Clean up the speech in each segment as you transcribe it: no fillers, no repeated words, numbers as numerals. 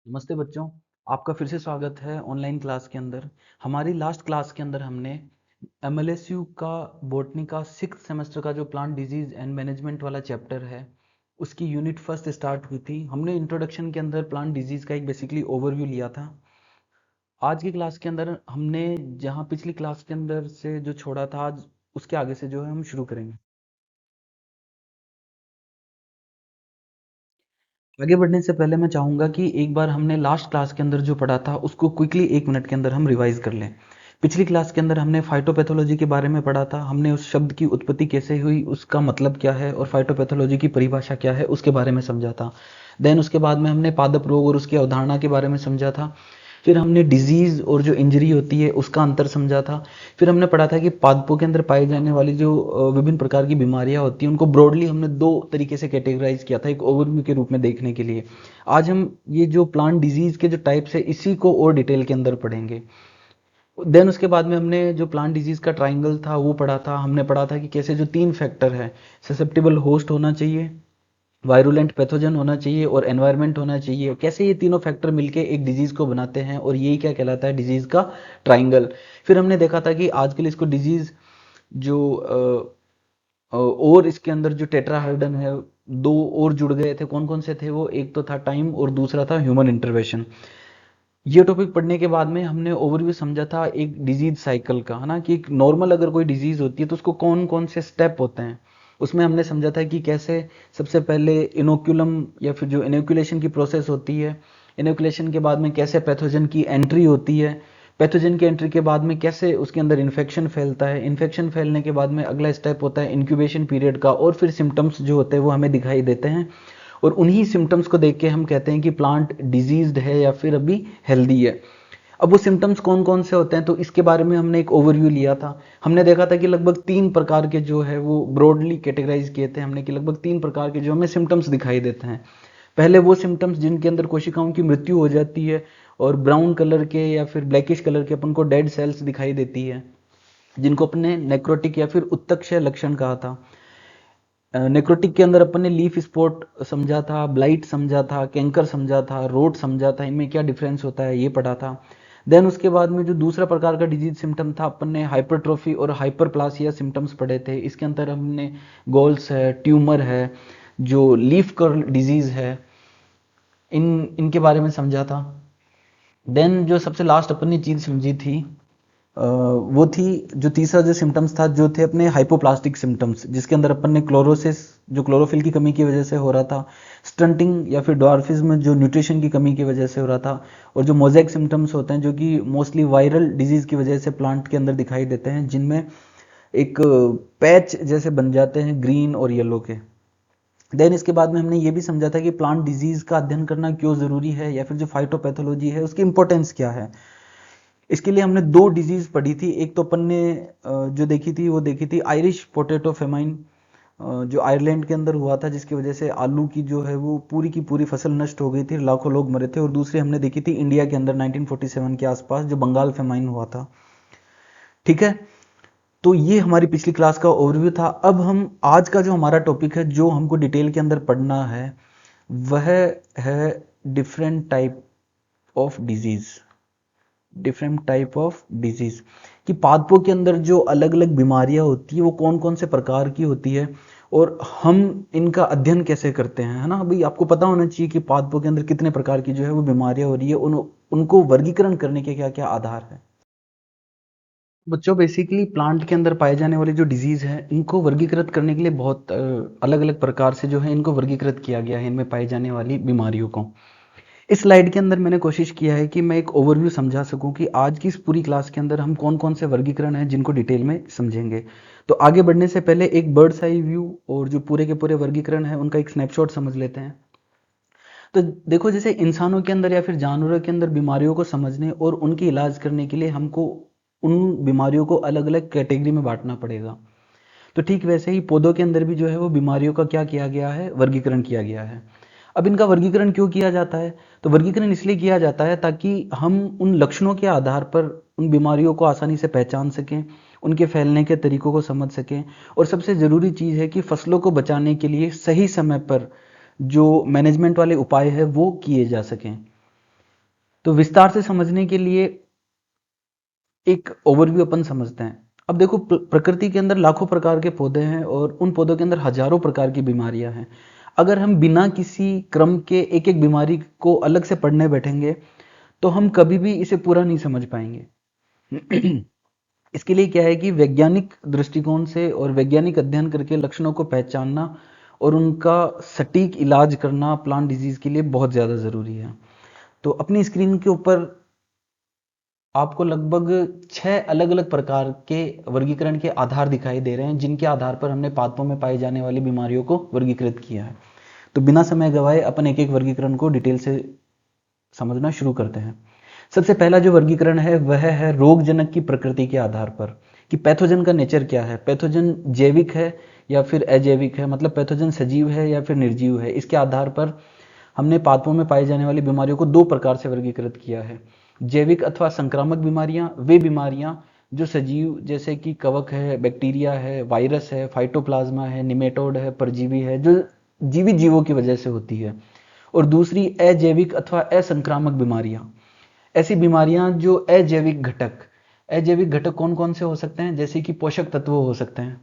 नमस्ते बच्चों। आपका फिर से स्वागत है ऑनलाइन क्लास के अंदर। हमारी लास्ट क्लास के अंदर हमने एमएलएसयू का बॉटनी का 6th सेमेस्टर का जो प्लांट डिजीज एंड मैनेजमेंट वाला चैप्टर है उसकी यूनिट फर्स्ट स्टार्ट हुई थी। हमने इंट्रोडक्शन के अंदर प्लांट डिजीज का एक बेसिकली ओवरव्यू लिया था। आज की क्लास के अंदर हमने जहाँ पिछली क्लास के अंदर से जो छोड़ा था आज उसके आगे से जो है हम शुरू करेंगे। आगे बढ़ने से पहले मैं चाहूँगा कि एक बार हमने लास्ट क्लास के अंदर जो पढ़ा था उसको क्विकली 1 मिनट के अंदर हम रिवाइज कर लें। पिछली क्लास के अंदर हमने फाइटोपैथोलॉजी के बारे में पढ़ा था। हमने उस शब्द की उत्पत्ति कैसे हुई, उसका मतलब क्या है और फाइटोपैथोलॉजी की परिभाषा क्या है उसके बारे में समझा था। देन उसके बाद में हमने पादप रोग और उसकी अवधारणा के बारे में समझा था। फिर हमने डिजीज और जो इंजरी होती है उसका अंतर समझा था। फिर हमने पढ़ा था कि पादपों के अंदर पाई जाने वाली जो विभिन्न प्रकार की बीमारियां होती हैं उनको ब्रॉडली हमने दो तरीके से कैटेगराइज किया था, एक ओवरव्यू के रूप में देखने के लिए। आज हम ये जो प्लांट डिजीज के जो टाइप्स है इसी को और डिटेल के अंदर पढ़ेंगे। देन उसके बाद में हमने जो प्लांट डिजीज का ट्राइंगल था वो पढ़ा था। हमने पढ़ा था कि कैसे जो 3 फैक्टर है, ससेप्टेबल होस्ट होना चाहिए, वायरुलेंट पैथोजन होना चाहिए और एनवायरनमेंट होना चाहिए, कैसे ये तीनों फैक्टर मिलके एक डिजीज को बनाते हैं और यही क्या कहलाता है, डिजीज का ट्राइंगल। फिर हमने देखा था कि आजकल इसको डिजीज जो और इसके अंदर जो टेट्राहाइड्रन है, दो और जुड़ गए थे। कौन कौन से थे वो? एक तो था टाइम और दूसरा था ह्यूमन इंटरवेंशन। ये टॉपिक पढ़ने के बाद में हमने ओवरव्यू समझा था एक डिजीज साइकिल का, है ना, कि एक नॉर्मल अगर कोई डिजीज होती है तो उसको कौन कौन से स्टेप होते हैं। उसमें हमने समझा था कि कैसे सबसे पहले इनोक्यूलम या फिर जो इनोक्यूलेशन की प्रोसेस होती है, इनोक्यूलेशन के बाद में कैसे पैथोजन की एंट्री होती है, पैथोजन की एंट्री के बाद में कैसे उसके अंदर इन्फेक्शन फैलता है, इन्फेक्शन फैलने के बाद में अगला स्टेप होता है इंक्यूबेशन पीरियड का, और फिर सिम्टम्स जो होते हैं वो हमें दिखाई देते हैं। और उन्हीं सिम्टम्स को देख के हम कहते हैं कि प्लांट डिजीज्ड है या फिर अभी हेल्दी है। अब वो सिम्टम्स कौन कौन से होते हैं तो इसके बारे में हमने एक ओवरव्यू लिया था। हमने देखा था कि लगभग 3 प्रकार के जो है वो ब्रॉडली कैटेगराइज किए थे हमने, कि लगभग 3 प्रकार के जो हमें सिम्टम्स दिखाई देते हैं। पहले वो सिम्टम्स जिनके अंदर कोशिकाओं की मृत्यु हो जाती है और ब्राउन कलर के या फिर ब्लैकिश कलर के अपन को डेड सेल्स दिखाई देती है, जिनको अपने नेक्रोटिक या फिर उत्तक्षय लक्षण कहा था। नेक्रोटिक के अंदर अपन ने लीफ स्पॉट समझा था, ब्लाइट समझा था, कैंकर समझा था, रोट समझा था, इनमें क्या डिफरेंस होता है ये पढ़ा था। देन उसके बाद में जो दूसरा प्रकार का डिजीज सिम्टम था, अपन ने हाइपरट्रोफी और हाइपरप्लासिया सिम्टम्स पढ़े थे। इसके अंदर हमने गोल्स है, ट्यूमर है, जो लीफ कर्ल डिजीज है, इनके बारे में समझा था। देन जो सबसे लास्ट अपन ने चीज समझी थी वो थी जो तीसरा जो सिम्टम्स था, जो थे अपने हाइपोप्लास्टिक सिम्टम्स, जिसके अंदर अपन ने क्लोरोसिस जो क्लोरोफिल की कमी की वजह से हो रहा था, स्टंटिंग या फिर डॉर्फिज्म जो न्यूट्रिशन की कमी की वजह से हो रहा था, और जो मोज़ेक सिम्टम्स होते हैं जो कि मोस्टली वायरल डिजीज की वजह से प्लांट के अंदर दिखाई देते हैं, जिनमें एक पैच जैसे बन जाते हैं ग्रीन और येलो के। देन इसके बाद में हमने ये भी समझा था कि प्लांट डिजीज का अध्ययन करना क्यों जरूरी है, या फिर जो फाइटोपैथोलॉजी है उसकी इंपॉर्टेंस क्या है। इसके लिए हमने दो डिजीज पढ़ी थी। एक तो अपन ने जो देखी थी वो देखी थी आयरिश पोटैटो फेमाइन, जो आयरलैंड के अंदर हुआ था, जिसकी वजह से आलू की जो है वो पूरी की पूरी फसल नष्ट हो गई थी, लाखों लोग मरे थे। और दूसरी हमने देखी थी इंडिया के अंदर 1947 के आसपास जो बंगाल फेमाइन हुआ था। ठीक है, तो ये हमारी पिछली क्लास का ओवरव्यू था। अब हम आज का जो हमारा टॉपिक है जो हमको डिटेल के अंदर पढ़ना है वह है different type of disease. Different type of disease, कि पादपों के अंदर जो अलग अलग बीमारियां होती है वो कौन कौन से प्रकार की होती है और हम इनका अध्ययन कैसे करते हैं, है ना। भाई आपको पता होना चाहिए कि पादपों के अंदर कितने प्रकार की जो है वो बीमारियां हो रही है, उनको वर्गीकरण करने के क्या क्या आधार है। बच्चों बेसिकली प्लांट के अंदर पाए जाने वाले जो डिजीज है इनको वर्गीकृत करने के लिए बहुत अलग अलग प्रकार से जो है इनको वर्गीकृत किया गया है, इनमें पाई जाने वाली बीमारियों को। इस स्लाइड के अंदर मैंने कोशिश किया है कि मैं एक ओवरव्यू समझा सकूं कि आज की इस पूरी क्लास के अंदर हम कौन कौन से वर्गीकरण हैं जिनको डिटेल में समझेंगे। तो आगे बढ़ने से पहले एक बर्ड्स आई व्यू और जो पूरे के पूरे वर्गीकरण है उनका एक स्नैपशॉट समझ लेते हैं। तो देखो, जैसे इंसानों के अंदर या फिर जानवरों के अंदर बीमारियों को समझने और उनकी इलाज करने के लिए हमको उन बीमारियों को अलग अलग कैटेगरी में बांटना पड़ेगा। तो ठीक वैसे ही पौधों के अंदर भी जो है वो बीमारियों का क्या किया गया है, वर्गीकरण किया गया है। अब इनका वर्गीकरण क्यों किया जाता है? तो वर्गीकरण इसलिए किया जाता है ताकि हम उन लक्षणों के आधार पर उन बीमारियों को आसानी से पहचान सकें, उनके फैलने के तरीकों को समझ सकें, और सबसे ज़रूरी चीज़ है कि फसलों को बचाने के लिए सही समय पर जो मैनेजमेंट वाले उपाय है वो किए जा सकें। तो विस्तार से समझने के लिए एक ओवरव्यू अपन समझते हैं। अब देखो, प्रकृति के अंदर लाखों प्रकार के पौधे हैं और उन पौधों के अंदर हजारों प्रकार की बीमारियां हैं। अगर हम बिना किसी क्रम के एक एक बीमारी को अलग से पढ़ने बैठेंगे तो हम कभी भी इसे पूरा नहीं समझ पाएंगे। इसके लिए क्या है कि वैज्ञानिक दृष्टिकोण से और वैज्ञानिक अध्ययन करके लक्षणों को पहचानना और उनका सटीक इलाज करना प्लांट डिजीज के लिए बहुत ज़्यादा ज़रूरी है। तो अपनी स्क्रीन के ऊपर आपको लगभग 6 अलग अलग प्रकार के वर्गीकरण के आधार दिखाई दे रहे हैं, जिनके आधार पर हमने पादपों में पाई जाने वाली बीमारियों को वर्गीकृत किया है। तो बिना समय गवाए अपन एक एक वर्गीकरण को डिटेल से समझना शुरू करते हैं। सबसे पहला जो वर्गीकरण है वह है रोगजनक की प्रकृति के आधार पर, कि पैथोजन का नेचर क्या है। पैथोजन जैविक है या फिर अजैविक है, मतलब पैथोजन सजीव है या फिर निर्जीव है। इसके आधार पर हमने पादपों में पाई जाने वाली बीमारियों को 2 प्रकार से वर्गीकृत किया है। जैविक अथवा संक्रामक बीमारियां, वे बीमारियां जो सजीव जैसे कि कवक है, बैक्टीरिया है, वायरस है, फाइटोप्लाज्मा है, निमेटोड है, परजीवी है, जो जीवित जीवों की वजह से होती है। और दूसरी अजैविक अथवा असंक्रामक बीमारियां, ऐसी बीमारियां जो अजैविक घटक कौन कौन से हो सकते हैं, जैसे कि पोषक तत्व हो सकते हैं,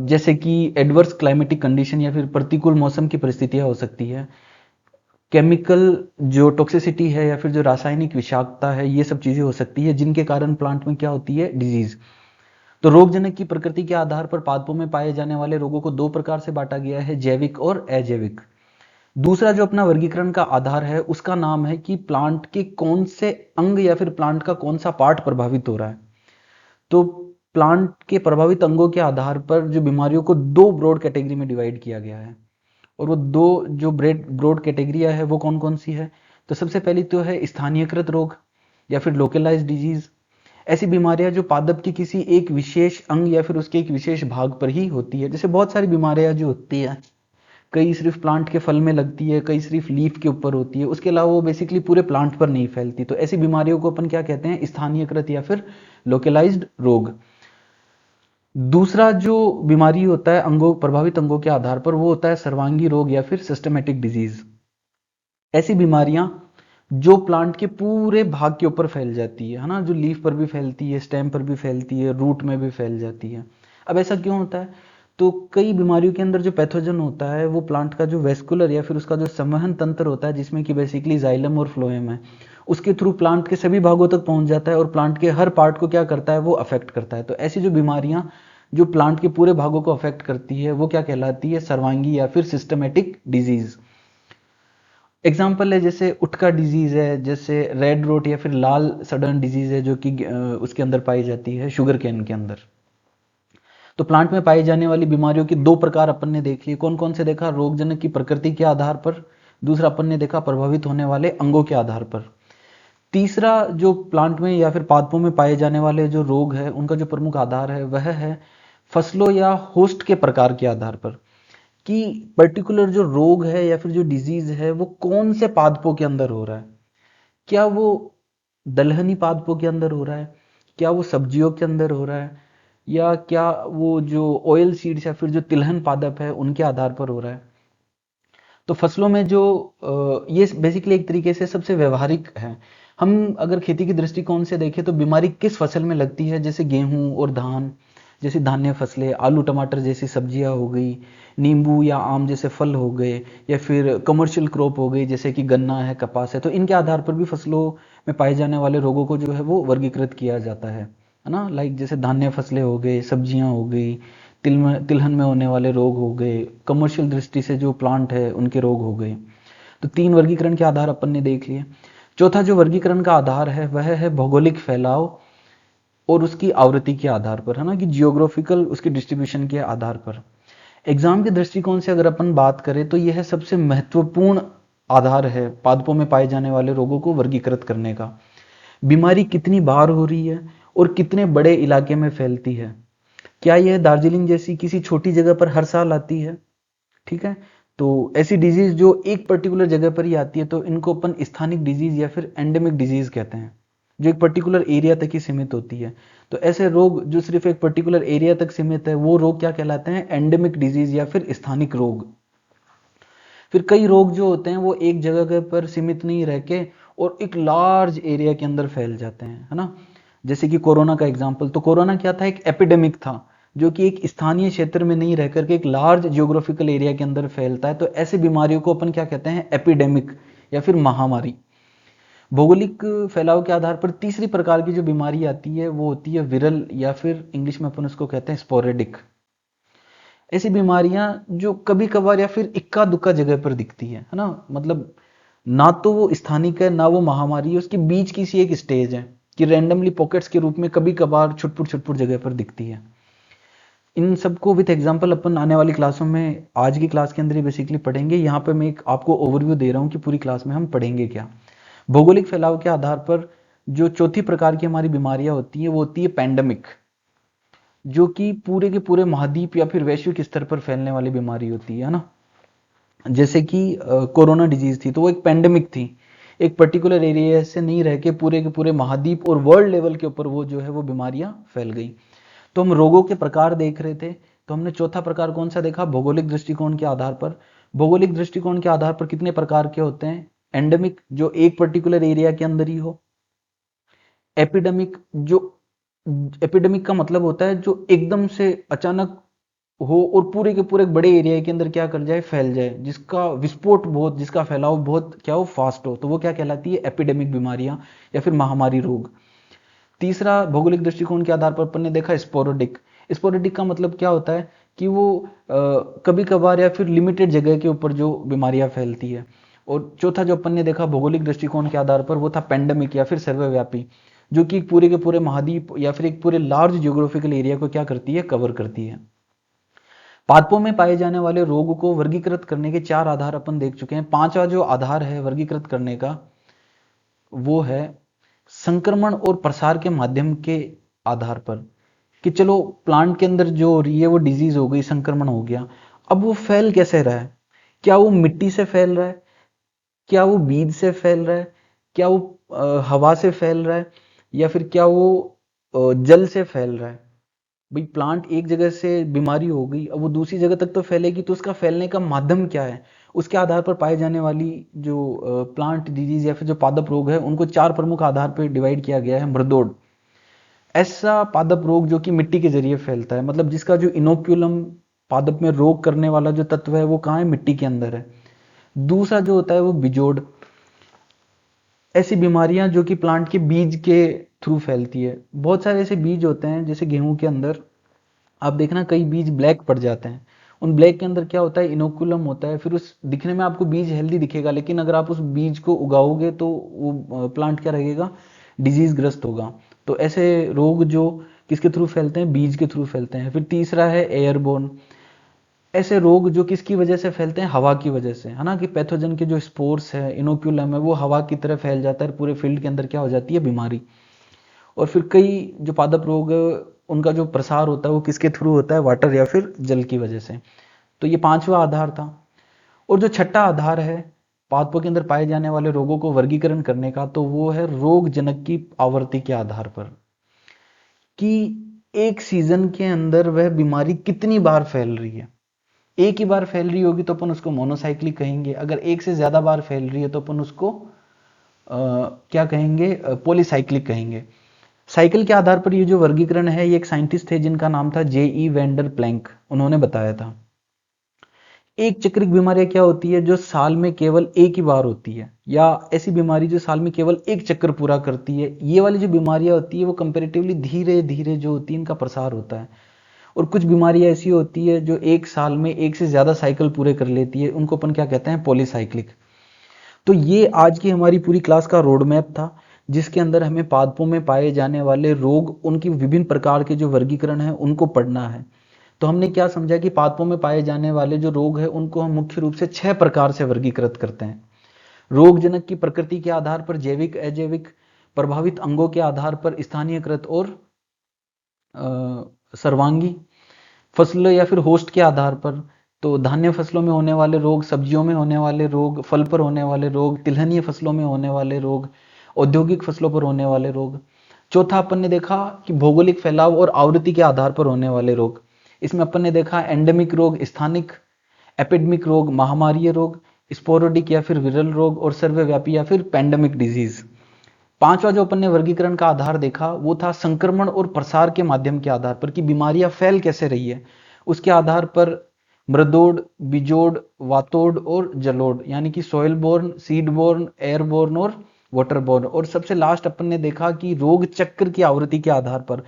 जैसे कि एडवर्स क्लाइमेटिक कंडीशन या फिर प्रतिकूल मौसम की परिस्थितियां हो सकती है, केमिकल जो टॉक्सिसिटी है या फिर जो रासायनिक विषाक्तता है, ये सब चीजें हो सकती है जिनके कारण प्लांट में क्या होती है, डिजीज। तो रोगजनक की प्रकृति के आधार पर पादपों में पाए जाने वाले रोगों को 2 प्रकार से बांटा गया है, जैविक और अजैविक। दूसरा जो अपना वर्गीकरण का आधार है उसका नाम है कि प्लांट के कौन से अंग या फिर प्लांट का कौन सा पार्ट प्रभावित हो रहा है। तो प्लांट के प्रभावित अंगों के आधार पर जो बीमारियों को 2 ब्रॉड कैटेगरी में डिवाइड किया गया है, और वो 2 जो ब्रॉड कैटेगरिया है वो कौन कौन सी है। तो सबसे पहली तो है स्थानीयकृत रोग या फिर लोकलाइज्ड डिजीज। ऐसी बीमारियां जो पादप के किसी एक विशेष अंग या फिर उसके एक विशेष भाग पर ही होती है। जैसे बहुत सारी बीमारियां जो होती है, कई सिर्फ प्लांट के फल में लगती है, कई सिर्फ लीफ के ऊपर होती है, उसके अलावा वो बेसिकली पूरे प्लांट पर नहीं फैलती। तो ऐसी बीमारियों को अपन क्या कहते हैं, स्थानीयकृत या फिर लोकलाइज्ड रोग। दूसरा जो बीमारी होता है अंगों प्रभावित अंगों के आधार पर, वो होता है सर्वांगी रोग या फिर सिस्टमेटिक डिजीज। ऐसी बीमारियां जो प्लांट के पूरे भाग के ऊपर फैल जाती है ना, जो लीफ पर भी फैलती है, स्टेम पर भी फैलती है, रूट में भी फैल जाती है। अब ऐसा क्यों होता है, तो कई बीमारियों के अंदर जो पैथोजन होता है वो प्लांट का जो वेस्कुलर या फिर उसका जो संवहन तंत्र होता है, जिसमें कि बेसिकली जाइलम और फ्लोएम है, उसके थ्रू प्लांट के सभी भागों तक पहुंच जाता है और प्लांट के हर पार्ट को क्या करता है, वो अफेक्ट करता है। तो ऐसी जो बीमारियां जो प्लांट के पूरे भागों को अफेक्ट करती है वो क्या कहलाती है, सर्वांगी या फिर सिस्टमेटिक डिजीज। एग्जाम्पल है जैसे उटका डिजीज है, जैसे रेड रोट या फिर लाल सडन डिजीज है, जो कि उसके अंदर पाई जाती है शुगर केन के अंदर। तो प्लांट में पाई जाने वाली बीमारियों की 2 प्रकार अपन ने देख लिए। कौन कौन से देखा, रोगजनक की प्रकृति के आधार पर, दूसरा अपन ने देखा प्रभावित होने वाले अंगों के आधार पर। तीसरा जो प्लांट में या फिर पादपों में पाए जाने वाले जो रोग है उनका जो प्रमुख आधार है वह है फसलों या होस्ट के प्रकार के आधार पर, कि पर्टिकुलर जो रोग है या फिर जो डिजीज है वो कौन से पादपों के अंदर हो रहा है। क्या वो दलहनी पादपों के अंदर हो रहा है, क्या वो सब्जियों के अंदर हो रहा है, या क्या वो जो ऑयल सीड्स या फिर जो तिलहन पादप है उनके आधार पर हो रहा है। तो फसलों में जो ये बेसिकली एक तरीके से सबसे व्यवहारिक है। हम अगर खेती की दृष्टिकोण से देखें तो बीमारी किस फसल में लगती है, जैसे गेहूं और धान जैसी धान्य फसलें, आलू टमाटर जैसी सब्जियां हो गई, नींबू या आम जैसे फल हो गए, या फिर कमर्शियल क्रॉप हो गई जैसे कि गन्ना है, कपास है। तो इनके आधार पर भी फसलों में पाए जाने वाले रोगों को जो है वो वर्गीकृत किया जाता है ना। लाइक जैसे धान्य फसलें हो गए, सब्जियां हो गई, तिलहन में होने वाले रोग हो गए, कमर्शियल दृष्टि से जो प्लांट है उनके रोग हो गए। तो 3 वर्गीकरण के आधार अपन ने देख लिए। चौथा जो वर्गीकरण का आधार है वह है भौगोलिक फैलाव और उसकी आवृत्ति के आधार पर, है ना, कि जियोग्राफिकल उसकी डिस्ट्रीब्यूशन के आधार पर। एग्जाम के दृष्टिकोण से अगर अपन बात करें तो यह सबसे महत्वपूर्ण आधार है पादपों में पाए जाने वाले रोगों को वर्गीकृत करने का। बीमारी कितनी बार हो रही है और कितने बड़े इलाके में फैलती है। क्या यह दार्जिलिंग जैसी किसी छोटी जगह पर हर साल आती है, ठीक है। तो ऐसी डिजीज जो एक पर्टिकुलर जगह पर ही आती है तो इनको अपन स्थानिक डिजीज या फिर एंडेमिक डिजीज कहते हैं, जो एक पर्टिकुलर एरिया तक ही सीमित होती है। तो ऐसे रोग जो सिर्फ एक पर्टिकुलर एरिया तक सीमित है वो रोग क्या कहलाते हैं, एंडेमिक डिजीज या फिर स्थानिक रोग। फिर कई रोग जो होते हैं वो एक जगह पर सीमित नहीं रह के और एक लार्ज एरिया के अंदर फैल जाते हैं, है ना। जैसे कि कोरोना का एग्जाम्पल, तो कोरोना क्या था, एक एपिडेमिक था जो कि एक स्थानीय क्षेत्र में नहीं रह करके एक लार्ज जियोग्राफिकल एरिया के अंदर फैलता है। तो ऐसे बीमारियों को अपन क्या कहते हैं, एपिडेमिक या फिर महामारी। भौगोलिक फैलाव के आधार पर तीसरी प्रकार की जो बीमारी आती है वो होती है विरल, या फिर इंग्लिश में अपन उसको कहते हैं स्पोरेडिक। ऐसी बीमारियां जो कभी कभार या फिर इक्का दुक्का जगह पर दिखती है ना, मतलब ना तो वो स्थानिक है ना वो महामारी है, उसके बीच की सी एक स्टेज है कि रैंडमली पॉकेट्स के रूप में कभी कभार छुटपुट छुटपुट जगह पर दिखती है। इन सबको विथ एग्जांपल अपन आने वाली क्लासों में, आज की क्लास के अंदर ही बेसिकली पढ़ेंगे। यहाँ पे मैं एक आपको ओवरव्यू दे रहा हूँ कि पूरी क्लास में हम पढ़ेंगे क्या। भौगोलिक फैलाव के आधार पर जो चौथी प्रकार की हमारी बीमारियां होती है वो होती है पैंडेमिक, जो कि पूरे के पूरे महाद्वीप या फिर वैश्विक स्तर पर फैलने वाली बीमारी होती है ना। जैसे कि कोरोना डिजीज थी तो वो एक पैंडेमिक थी, एक पर्टिकुलर एरिया से नहीं रह के पूरे महाद्वीप और वर्ल्ड लेवल के ऊपर वो जो है वो बीमारियां फैल गई। तो हम रोगों के प्रकार देख रहे थे, तो हमने चौथा प्रकार कौन सा देखा, भौगोलिक दृष्टिकोण के आधार पर। भौगोलिक दृष्टिकोण के आधार पर कितने प्रकार के होते हैं, एंडेमिक जो एक पर्टिकुलर एरिया के अंदर ही हो, एपिडेमिक जो, एपिडेमिक का मतलब होता है जो एकदम से अचानक हो और पूरे के पूरे बड़े एरिया के अंदर क्या कर जाए, फैल जाए, जिसका विस्फोट बहुत, जिसका फैलाव बहुत क्या हो, फास्ट हो, तो वो क्या कहलाती है, एपिडेमिक बीमारियां या फिर महामारी रोग। तीसरा भौगोलिक दृष्टिकोण के आधार पर अपन ने देखा स्पोरोडिक। स्पोरोडिक का मतलब क्या होता है कि वो कभी कभार या फिर लिमिटेड जगह के ऊपर जो बीमारियां फैलती है। और चौथा जो अपन ने देखा भौगोलिक दृष्टिकोण के आधार पर वो था पेंडेमिक या फिर सर्वव्यापी, जो कि पूरे के पूरे महाद्वीप या फिर एक पूरे लार्ज जियोग्राफिकल एरिया को क्या करती है, कवर करती है। पादपों में पाए जाने वाले रोग को वर्गीकृत करने के चार आधार अपन देख चुके हैं। पांचवा जो आधार है वर्गीकृत करने का वो है संक्रमण और प्रसार के माध्यम के आधार पर, कि चलो प्लांट के अंदर जो हो रही है वो डिजीज हो गई, संक्रमण हो गया, अब वो फैल कैसे रहा है, क्या वो मिट्टी से फैल रहा है, क्या वो बीज से फैल रहा है, क्या वो हवा से फैल रहा है, या फिर क्या वो जल से फैल रहा है। भाई प्लांट एक जगह से बीमारी हो गई, अब वो दूसरी जगह तक तो फैलेगी, तो उसका फैलने का माध्यम क्या है, उसके आधार पर पाए जाने वाली जो प्लांट डिजीज या फिर जो पादप रोग है उनको चार प्रमुख आधार पर डिवाइड किया गया है। मृदोड, ऐसा पादप रोग जो कि मिट्टी के जरिए फैलता है, मतलब जिसका जो इनोक्यूलम, पादप में रोग करने वाला जो तत्व है वो कहाँ है, मिट्टी के अंदर है। दूसरा जो होता है वो बिजोड़, ऐसी बीमारियां जो कि प्लांट के बीज के थ्रू फैलती है। बहुत सारे ऐसे बीज होते हैं, जैसे गेहूं के अंदर आप देखना कई बीज ब्लैक पड़ जाते हैं, उन ब्लैक के अंदर क्या होता है, इनोकुलम होता है। फिर उस दिखने में आपको बीज हेल्दी दिखेगा, लेकिन अगर आप उस बीज को उगाओगे तो वो प्लांट क्या रहेगा, डिजीज ग्रस्त होगा। तो ऐसे रोग जो किसके थ्रू फैलते हैं, बीज के थ्रू फैलते हैं। फिर तीसरा है एयरबोर्न, ऐसे रोग जो किसकी वजह से फैलते हैं, हवा की वजह से, है ना, कि पैथोजन के जो स्पोर्स है, इनोक्यूलम है, वो हवा की तरह फैल जाता है, पूरे फील्ड के अंदर क्या हो जाती है, बीमारी। और फिर कई जो पादप रोग उनका जो प्रसार होता है वो किसके थ्रू होता है, वाटर या फिर जल की वजह से। तो ये पांचवा आधार था। और जो छठा आधार है पादपों के अंदर पाए जाने वाले रोगों को वर्गीकरण करने का, तो वो है रोग जनक की आवृत्ति के आधार पर, कि एक सीजन के अंदर वह बीमारी कितनी बार फैल रही है। एक ही बार फैल रही होगी तो अपन उसको मोनोसाइक्लिक कहेंगे, अगर एक से ज्यादा बार फैल रही है तो अपन उसको क्या कहेंगे, पॉलीसाइक्लिक कहेंगे। साइकिल के आधार पर ये जो वर्गीकरण है, ये एक साइंटिस्ट थे जिनका नाम था जे.ई. वेंडर प्लैंक, उन्होंने बताया था। एक चक्रिक बीमारियां क्या होती है, जो साल में केवल एक ही बार होती है, या ऐसी बीमारी जो साल में केवल एक चक्र पूरा करती है। ये वाली जो बीमारियां होती है वो कंपेरेटिवली धीरे धीरे जो होती है इनका प्रसार होता है। और कुछ बीमारियां ऐसी होती है जो एक साल में एक से ज्यादा साइकिल पूरे कर लेती है, उनको अपन क्या कहते हैं, पॉलीसाइक्लिक। तो ये आज की हमारी पूरी क्लास का रोड मैप था, जिसके अंदर हमें पादपों में पाए जाने वाले रोग, उनकी विभिन्न प्रकार के जो वर्गीकरण है उनको पढ़ना है। तो हमने क्या समझा कि पादपों में पाए जाने वाले जो रोग है उनको हम मुख्य रूप से 6 प्रकार से वर्गीकृत करते हैं। रोगजनक की प्रकृति के आधार पर, जैविक अजैविक, प्रभावित अंगों के आधार पर स्थानीयकृत और सर्वांगी, फसल या फिर होस्ट के आधार पर, तो धान्य फसलों में होने वाले रोग, सब्जियों में होने वाले रोग, फल पर होने वाले रोग, तिलहनीय फसलों में होने वाले रोग, औद्योगिक फसलों पर होने वाले रोग। चौथा अपन ने देखा कि भौगोलिक फैलाव और आवृत्ति के आधार पर होने वाले रोग। इसमें अपन ने देखा एंडेमिक रोग, स्थानिक, एपिडेमिक रोग, महामारीय रोग, स्पोरोडिक या फिर विरल रोग, और सर्वव्यापी या फिर पैंडेमिक डिजीज। पांचवा जो अपन ने वर्गीकरण का आधार देखा वो था संक्रमण और प्रसार के माध्यम के आधार पर, कि बीमारियां फैल कैसे रही है, उसके आधार पर मृदोड, बिजोड, वातोड और जलोड, यानी कि soil borne, seed borne, airborne और वाटरबोर्न। और सबसे लास्ट अपन ने देखा कि रोग चक्र की आवृत्ति के आधार पर,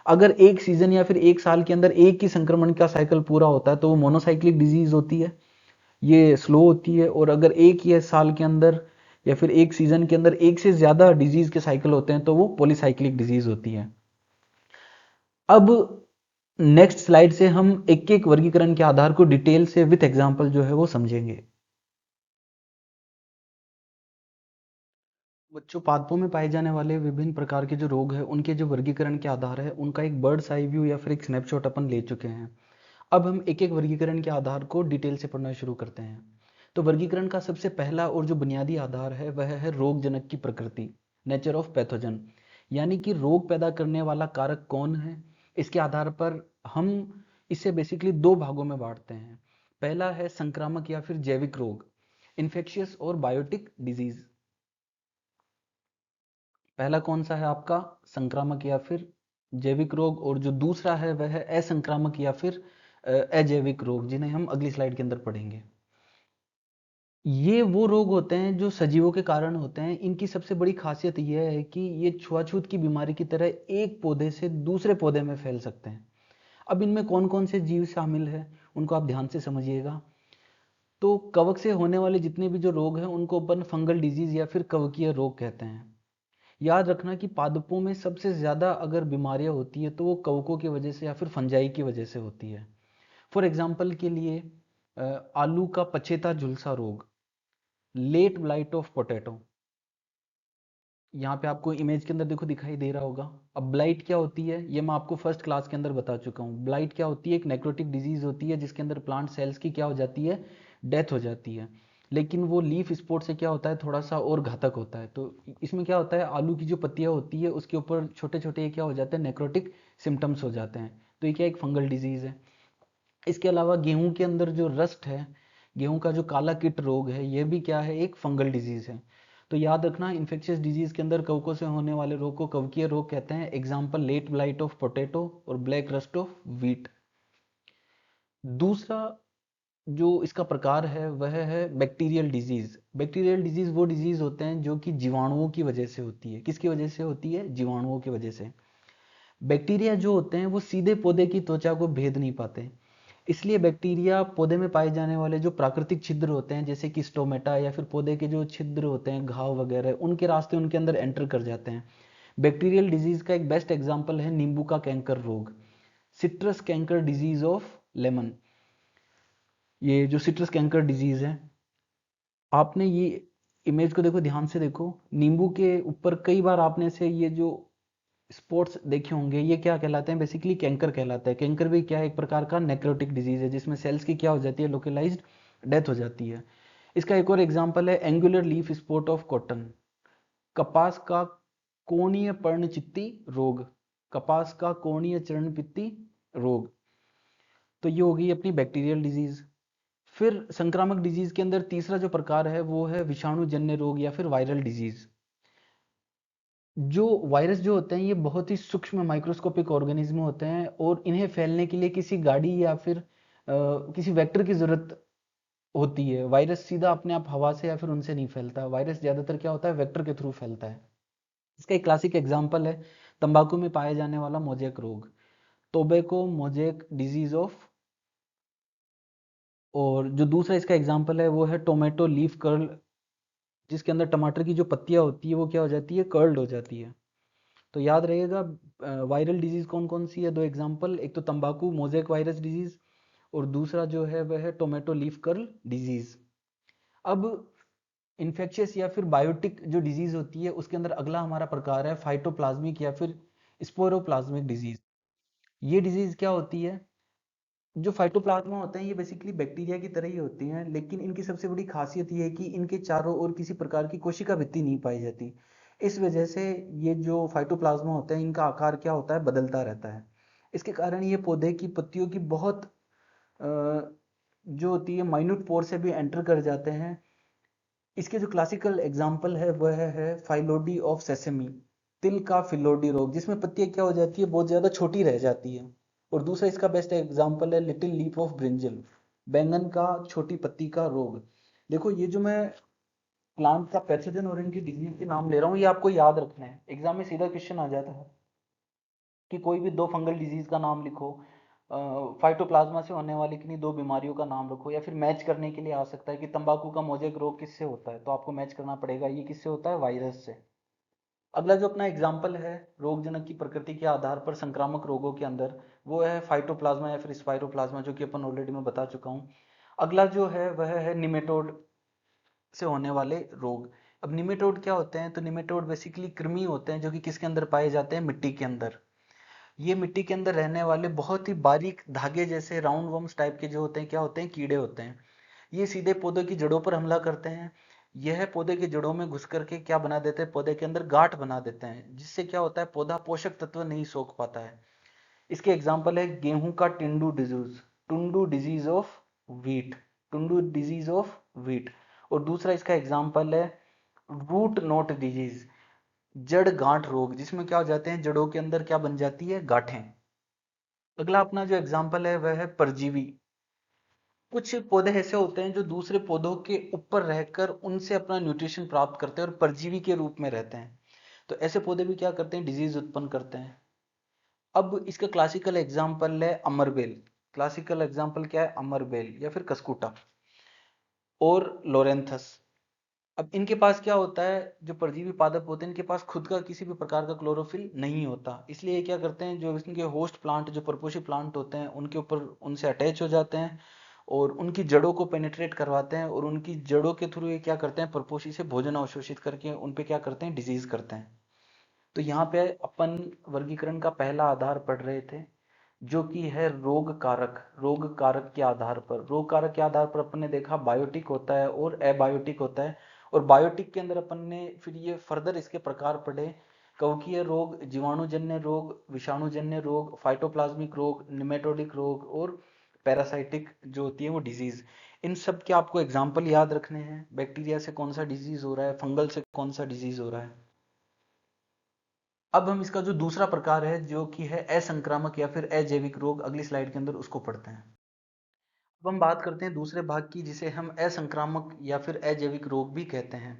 अगर एक सीजन या फिर एक साल के अंदर एक ही संक्रमण का साइकिल पूरा होता है तो वो मोनोसाइक्लिक डिजीज होती है, ये स्लो होती है। और अगर एक ही साल के अंदर या फिर एक सीजन के अंदर एक से ज्यादा डिजीज के साइकिल होते हैं तो वो पॉलीसाइक्लिक डिजीज होती है। अब नेक्स्ट स्लाइड से हम एक एक वर्गीकरण के आधार को डिटेल से विथ एग्जांपल जो है वो समझेंगे। बच्चों, पादपों में पाए जाने वाले विभिन्न प्रकार के जो रोग हैं उनके जो वर्गीकरण के आधार है उनका एक बर्ड्स आई व्यू या फिर एक स्नैपशॉट अपन ले चुके हैं। अब हम एक एक वर्गीकरण के आधार को डिटेल से पढ़ना शुरू करते हैं। तो वर्गीकरण का सबसे पहला और जो बुनियादी आधार है वह है रोग जनक की प्रकृति, नेचर ऑफ पैथोजन, यानी कि रोग पैदा करने वाला कारक कौन है। इसके आधार पर हम इसे बेसिकली दो भागों में बांटते हैं। पहला है संक्रामक या फिर जैविक रोग, इन्फेक्शियस और बायोटिक डिजीज। पहला कौन सा है आपका, संक्रामक या फिर जैविक रोग, और जो दूसरा है वह है असंक्रामक या फिर अजैविक रोग, जिन्हें हम अगली स्लाइड के अंदर पढ़ेंगे। ये वो रोग होते हैं जो सजीवों के कारण होते हैं। इनकी सबसे बड़ी खासियत यह है कि ये छुआछूत की बीमारी की तरह एक पौधे से दूसरे पौधे में फैल सकते हैं। अब इनमें कौन कौन से जीव शामिल है उनको आप ध्यान से समझिएगा। तो कवक से होने वाले जितने भी जो रोग हैं उनको अपन फंगल डिजीज या फिर कवकीय रोग कहते हैं। याद रखना कि पादपों में सबसे ज्यादा अगर बीमारियां होती है तो वो कवकों की वजह से या फिर फंजाई की वजह से होती है। फॉर एग्जाम्पल के लिए आलू का पछेता झुलसा रोग, लेट ब्लाइट ऑफ पोटैटो, यहाँ पे आपको इमेज के अंदर देखो दिखाई दे रहा होगा। अब ब्लाइट क्या होती है ये मैं आपको फर्स्ट क्लास के अंदर बता चुका हूँ। ब्लाइट क्या होती है, एक नेक्रोटिक डिजीज होती है जिसके अंदर प्लांट सेल्स की क्या हो जाती है, डेथ हो जाती है। लेकिन वो लीफ स्पॉट से क्या होता है, थोड़ा सा और घातक होता है। तो इसमें क्या होता है, आलू की जो पत्तियां होती है उसके ऊपर छोटे छोटे क्या हो जाते हैं, नेक्रोटिक सिम्टम्स हो जाते हैं। तो ये क्या एक फंगल डिजीज है। इसके अलावा गेहूं के अंदर जो रस्ट है, गेहूं का जो काला कीट रोग है, ये भी क्या है, एक फंगल डिजीज है। तो याद रखना, इन्फेक्शियस डिजीज के अंदर कवकों से होने वाले रोग को कवकीय रोग कहते हैं। Example late blight of potato और ब्लैक रस्ट ऑफ व्हीट। दूसरा जो इसका प्रकार है वह है बैक्टीरियल डिजीज। बैक्टीरियल डिजीज वो डिजीज होते हैं जो कि जीवाणुओं की वजह से होती है। किसकी वजह से होती है, जीवाणुओं की वजह से। बैक्टीरिया जो होते हैं वो सीधे पौधे की त्वचा को भेद नहीं पाते, इसलिए बैक्टीरिया पौधे में पाए जाने वाले जो प्राकृतिक छिद्र होते हैं जैसे कि स्टोमेटा या फिर पौधे के जो छिद्र होते हैं, घाव वगैरह, उनके रास्ते उनके अंदर एंटर कर जाते हैं। बैक्टीरियल डिजीज का एक बेस्ट एग्जांपल है नींबू का कैंकर रोग, citrus canker disease of lemon. ये जो सिट्रस कैंकर डिजीज है, आपने ये इमेज को देखो, ध्यान से देखो, नींबू के ऊपर कई बार आपने से ये जो स्पॉट्स देखे होंगे, ये क्या कहलाते हैं, बेसिकली कैंकर कहलाता है। कैंकर भी क्या है, एक प्रकार का नेक्रोटिक डिजीज है जिसमें सेल्स की क्या हो जाती है, लोकलाइज्ड डेथ हो जाती है। इसका एक और एग्जांपल है angular leaf spot of cotton, कपास का कोणीय पर्णचित्ती रोग, कपास का कोणीय चरणपित्ती रोग। तो ये हो गई अपनी बैक्टीरियल डिजीज। फिर संक्रामक डिजीज के अंदर तीसरा जो प्रकार है वो है विषाणु जन्य रोग या फिर वायरल डिजीज। जो वायरस जो होते हैं ये बहुत ही सूक्ष्म माइक्रोस्कोपिक ऑर्गेनिज्म होते हैं और इन्हें फैलने के लिए किसी गाड़ी या फिर किसी वेक्टर की जरूरत होती है। वायरस सीधा अपने आप हवा से या फिर उनसे नहीं फैलता, वायरस ज्यादातर क्या होता है, वेक्टर के थ्रू फैलता है। इसका एक क्लासिक एग्जांपल है तंबाकू में पाया जाने वाला मोजेक रोग, टोबैको मोजेक डिजीज ऑफ। और जो दूसरा इसका एग्जांपल है वो है टोमेटो लीफ कर्ल, जिसके अंदर टमाटर की जो पत्तियां होती है वो क्या हो जाती है, कर्ल्ड हो जाती है। तो याद रहेगा वायरल डिजीज कौन कौन सी है, दो एग्जांपल, एक तो तंबाकू मोजेक वायरस डिजीज और दूसरा जो है वह है टोमेटो लीफ कर्ल डिजीज। अब इन्फेक्शियस या फिर बायोटिक जो डिजीज होती है उसके अंदर अगला हमारा प्रकार है फाइटोप्लाज्मिक या फिर स्पोरोप्लाज्मिक डिजीज। ये डिजीज क्या होती है, जो फाइटोप्लाज्मा होते हैं ये बेसिकली बैक्टीरिया की तरह ही होती हैं, लेकिन इनकी सबसे बड़ी खासियत ये है कि इनके चारों ओर किसी प्रकार की कोशिका भित्ति नहीं पाई जाती। इस वजह से ये जो फाइटोप्लाज्मा होता है इनका आकार क्या होता है, बदलता रहता है। इसके कारण ये पौधे की पत्तियों की बहुत जो होती है माइन्यूट पोर से भी एंटर कर जाते हैं इसके जो क्लासिकल एग्जाम्पल है वह है फाइलोडी ऑफ सेसेमी, तिल का फिलोडी रोग, जिसमें पत्तियां क्या हो जाती है, बहुत ज्यादा छोटी रह जाती है। और दूसरा इसका बेस्ट एग्जाम्पल है लिटिल लीफ ऑफ ब्रिंजल, बैंगन का छोटी पत्ती का रोग। देखो ये जो मैं प्लांट का पैथोजन और इनकी डिजीज के नाम ले रहा हूँ, ये आपको याद रखना है। एग्जाम में सीधा क्वेश्चन आ जाता है कि कोई भी दो फंगल डिजीज का नाम लिखो, फाइटोप्लाज्मा से होने वाली किन्हीं दो बीमारियों का नाम रखो, या फिर मैच करने के लिए आ सकता है कि तंबाकू का मोजेक रोग किससे होता है, तो आपको मैच करना पड़ेगा ये किससे होता है, वायरस से। अगला जो अपना एग्जाम्पल है रोगजनक की प्रकृति के आधार पर संक्रामक रोगों के अंदर, वो है फाइटोप्लाज्मा या फिर स्पाइरोप्लाज्मा, जो कि अपन ऑलरेडी मैं बता चुका हूँ। अगला जो है वह है निमेटोड से होने वाले रोग। अब निमेटोड क्या होते हैं, तो निमेटोड बेसिकली कृमि होते हैं जो कि किसके अंदर पाए जाते हैं, मिट्टी के अंदर। ये मिट्टी के अंदर रहने वाले बहुत ही बारीक धागे जैसे राउंड वर्म्स टाइप के जो होते हैं, क्या होते हैं, कीड़े होते हैं। ये सीधे पौधे की जड़ों पर हमला करते हैं। यह पौधे की जड़ों में घुस करके क्या बना देते हैं, पौधे के अंदर गांठ बना देते हैं, जिससे क्या होता है, पौधा पोषक तत्व नहीं सोख पाता है। इसके एग्जाम्पल है गेहूं का tundu disease, tundu disease of wheat, tundu disease of wheat. और दूसरा इसका एग्जाम्पल है रूट नोट डिजीज, जड़ गांठ रोग, जिसमें क्या हो जाते हैं, जड़ों के अंदर क्या बन जाती है, गांठें। अगला अपना जो एग्जाम्पल है वह है परजीवी। कुछ पौधे ऐसे होते हैं जो दूसरे पौधों के ऊपर रहकर उनसे अपना न्यूट्रिशन प्राप्त करते हैं और परजीवी के रूप में रहते हैं। तो ऐसे पौधे भी क्या करते हैं, डिजीज उत्पन्न करते हैं। अब इसका क्लासिकल एग्जाम्पल है अमरबेल। क्लासिकल एग्जाम्पल क्या है, अमरबेल या फिर कस्कुटा और लोरेंथस। अब इनके पास क्या होता है, जो परजीवी पादप होते हैं इनके पास खुद का किसी भी प्रकार का क्लोरोफिल नहीं होता, इसलिए ये क्या करते हैं, जो इनके होस्ट प्लांट, जो परपोषी प्लांट होते हैं उनके ऊपर उनसे अटैच हो जाते हैं और उनकी जड़ों को पेनिट्रेट करवाते हैं, और उनकी जड़ों के थ्रू ये क्या करते हैं, परपोषी से भोजन अवशोषित करके उन पे क्या करते हैं, डिजीज करते हैं। तो यहाँ पे अपन वर्गीकरण का पहला आधार पढ़ रहे थे, जो कि है रोग कारक। रोग कारक के आधार पर, रोग कारक के आधार पर अपन ने देखा बायोटिक होता है और एबायोटिक होता है। और बायोटिक के अंदर अपन ने फिर ये फर्दर इसके प्रकार पढ़े, कवकीय रोग, जीवाणुजन्य रोग, विषाणुजन्य रोग, फाइटोप्लाज्मिक रोग, निमेटोडिक रोग और पैरासाइटिक जो होती है वो डिजीज। इन सब के आपको एग्जाम्पल याद रखने हैं, बैक्टीरिया से कौन सा डिजीज हो रहा है, फंगल से कौन सा डिजीज हो रहा है। अब हम इसका जो दूसरा प्रकार है जो कि है असंक्रामक या फिर अजैविक रोग, अगली स्लाइड के अंदर उसको पढ़ते हैं। अब हम बात करते हैं दूसरे भाग की, जिसे हम असंक्रामक या फिर अजैविक रोग भी कहते हैं।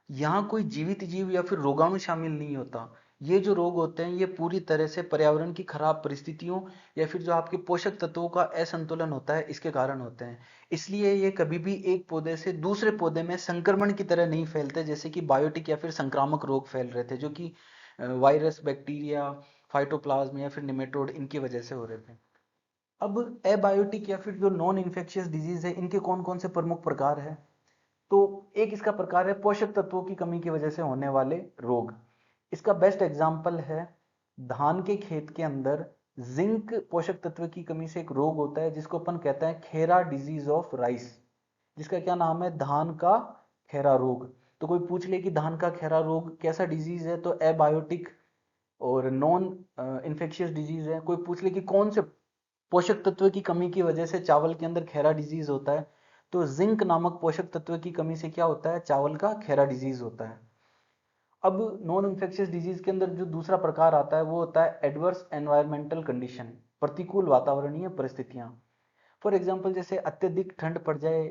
यहाँ कोई जीवित जीव या फिर रोगाणु शामिल नहीं होता। ये जो रोग होते हैं ये पूरी तरह से पर्यावरण की खराब परिस्थितियों या फिर जो आपके पोषक तत्वों का असंतुलन होता है इसके कारण होते हैं। इसलिए ये कभी भी एक पौधे से दूसरे पौधे में संक्रमण की तरह नहीं फैलते, जैसे कि बायोटिक या फिर संक्रामक रोग फैल रहे थे, जो कि वायरस, बैक्टीरिया, फाइटोप्लाज्म या फिर निमेटोड इनकी वजह से हो रहे थे। अब एबायोटिक या फिर जो नॉन इन्फेक्शियस डिजीज है, इनके कौन कौन से प्रमुख प्रकार है, तो एक इसका प्रकार है पोषक तत्वों की कमी की वजह से होने वाले रोग। इसका बेस्ट एग्जांपल है धान के खेत के अंदर जिंक पोषक तत्व की कमी से एक रोग होता है जिसको अपन कहते हैं खेरा डिजीज ऑफ राइस, जिसका क्या नाम है, धान का खेरा रोग। तो कोई पूछ ले कि धान का खेरा रोग कैसा डिजीज है, तो एबायोटिक और नॉन इन्फेक्शियस डिजीज है। कोई पूछ ले कि कौन से पोषक तत्व की कमी की वजह से चावल के अंदर खेरा डिजीज होता है, तो जिंक नामक पोषक तत्व की कमी से क्या होता है, चावल का खेरा डिजीज होता है। अब नॉन इन्फेक्शियस डिजीज के अंदर जो दूसरा प्रकार आता है वो होता है एडवर्स एनवायरमेंटल कंडीशन, प्रतिकूल वातावरणीय परिस्थितियां। फॉर एग्जाम्पल जैसे अत्यधिक ठंड पड़ जाए,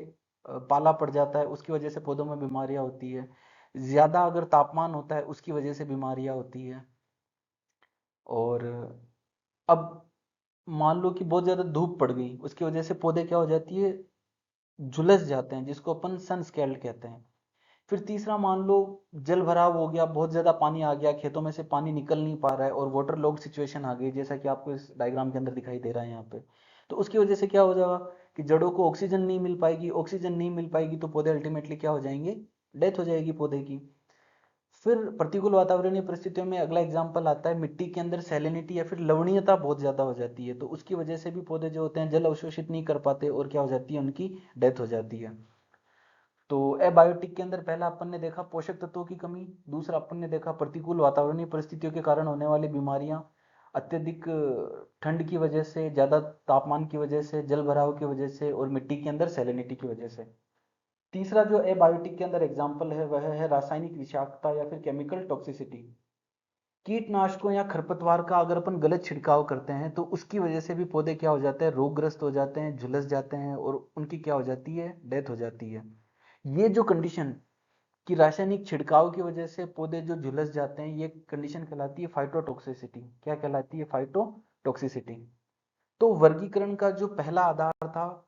पाला पड़ जाता है, उसकी वजह से पौधों में बीमारियां होती है। ज्यादा अगर तापमान होता है उसकी वजह से बीमारियां होती है। और अब मान लो कि बहुत ज्यादा धूप पड़ गई, उसकी वजह से पौधे क्या हो जाती है, झुलस जाते हैं, जिसको अपन सन स्केल्ड कहते हैं। फिर तीसरा मान लो जल भराव हो गया, बहुत ज्यादा पानी आ गया, खेतों में से पानी निकल नहीं पा रहा है और वाटर लॉग सिचुएशन आ गई, जैसा कि आपको इस डायग्राम के अंदर दिखाई दे रहा है यहाँ पे। तो उसकी वजह से क्या हो जाएगा कि जड़ों को ऑक्सीजन नहीं मिल पाएगी, ऑक्सीजन नहीं मिल पाएगी तो पौधे अल्टीमेटली क्या हो जाएंगे, डेथ हो जाएगी पौधे की। फिर प्रतिकूल वातावरणीय परिस्थितियों में अगला एग्जाम्पल आता है मिट्टी के अंदर सैलिनिटी या फिर लवणीयता बहुत ज्यादा हो जाती है, तो उसकी वजह से भी पौधे जो होते हैं जल अवशोषित नहीं कर पाते और क्या हो जाती है, उनकी डेथ हो जाती है। तो एबायोटिक के अंदर पहला अपन ने देखा पोषक तत्वों की कमी, दूसरा अपन ने देखा प्रतिकूल वातावरणीय परिस्थितियों के कारण होने वाली बीमारियां, अत्यधिक ठंड की वजह से, ज्यादा तापमान की वजह से, जल भराव की वजह से और मिट्टी के अंदर सैलिनिटी की वजह से। तीसरा जो एबायोटिक के अंदर एग्जाम्पल है वह है रासायनिक विषाक्तता या फिर केमिकल टॉक्सिसिटी। कीटनाशकों या खरपतवार का अगर अपन गलत छिड़काव करते हैं तो उसकी वजह से भी पौधे क्या हो जाते हैं, रोगग्रस्त हो जाते हैं, झुलस जाते हैं और उनकी क्या हो जाती है, डेथ हो जाती है। ये जो कंडीशन कि रासायनिक छिड़काव की वजह से पौधे जो झुलस जाते हैं, ये कंडीशन कहलाती है फाइटोटॉक्सिसिटी। क्या कहलाती है? फाइटोटॉक्सिसिटी। तो वर्गीकरण का जो पहला आधार था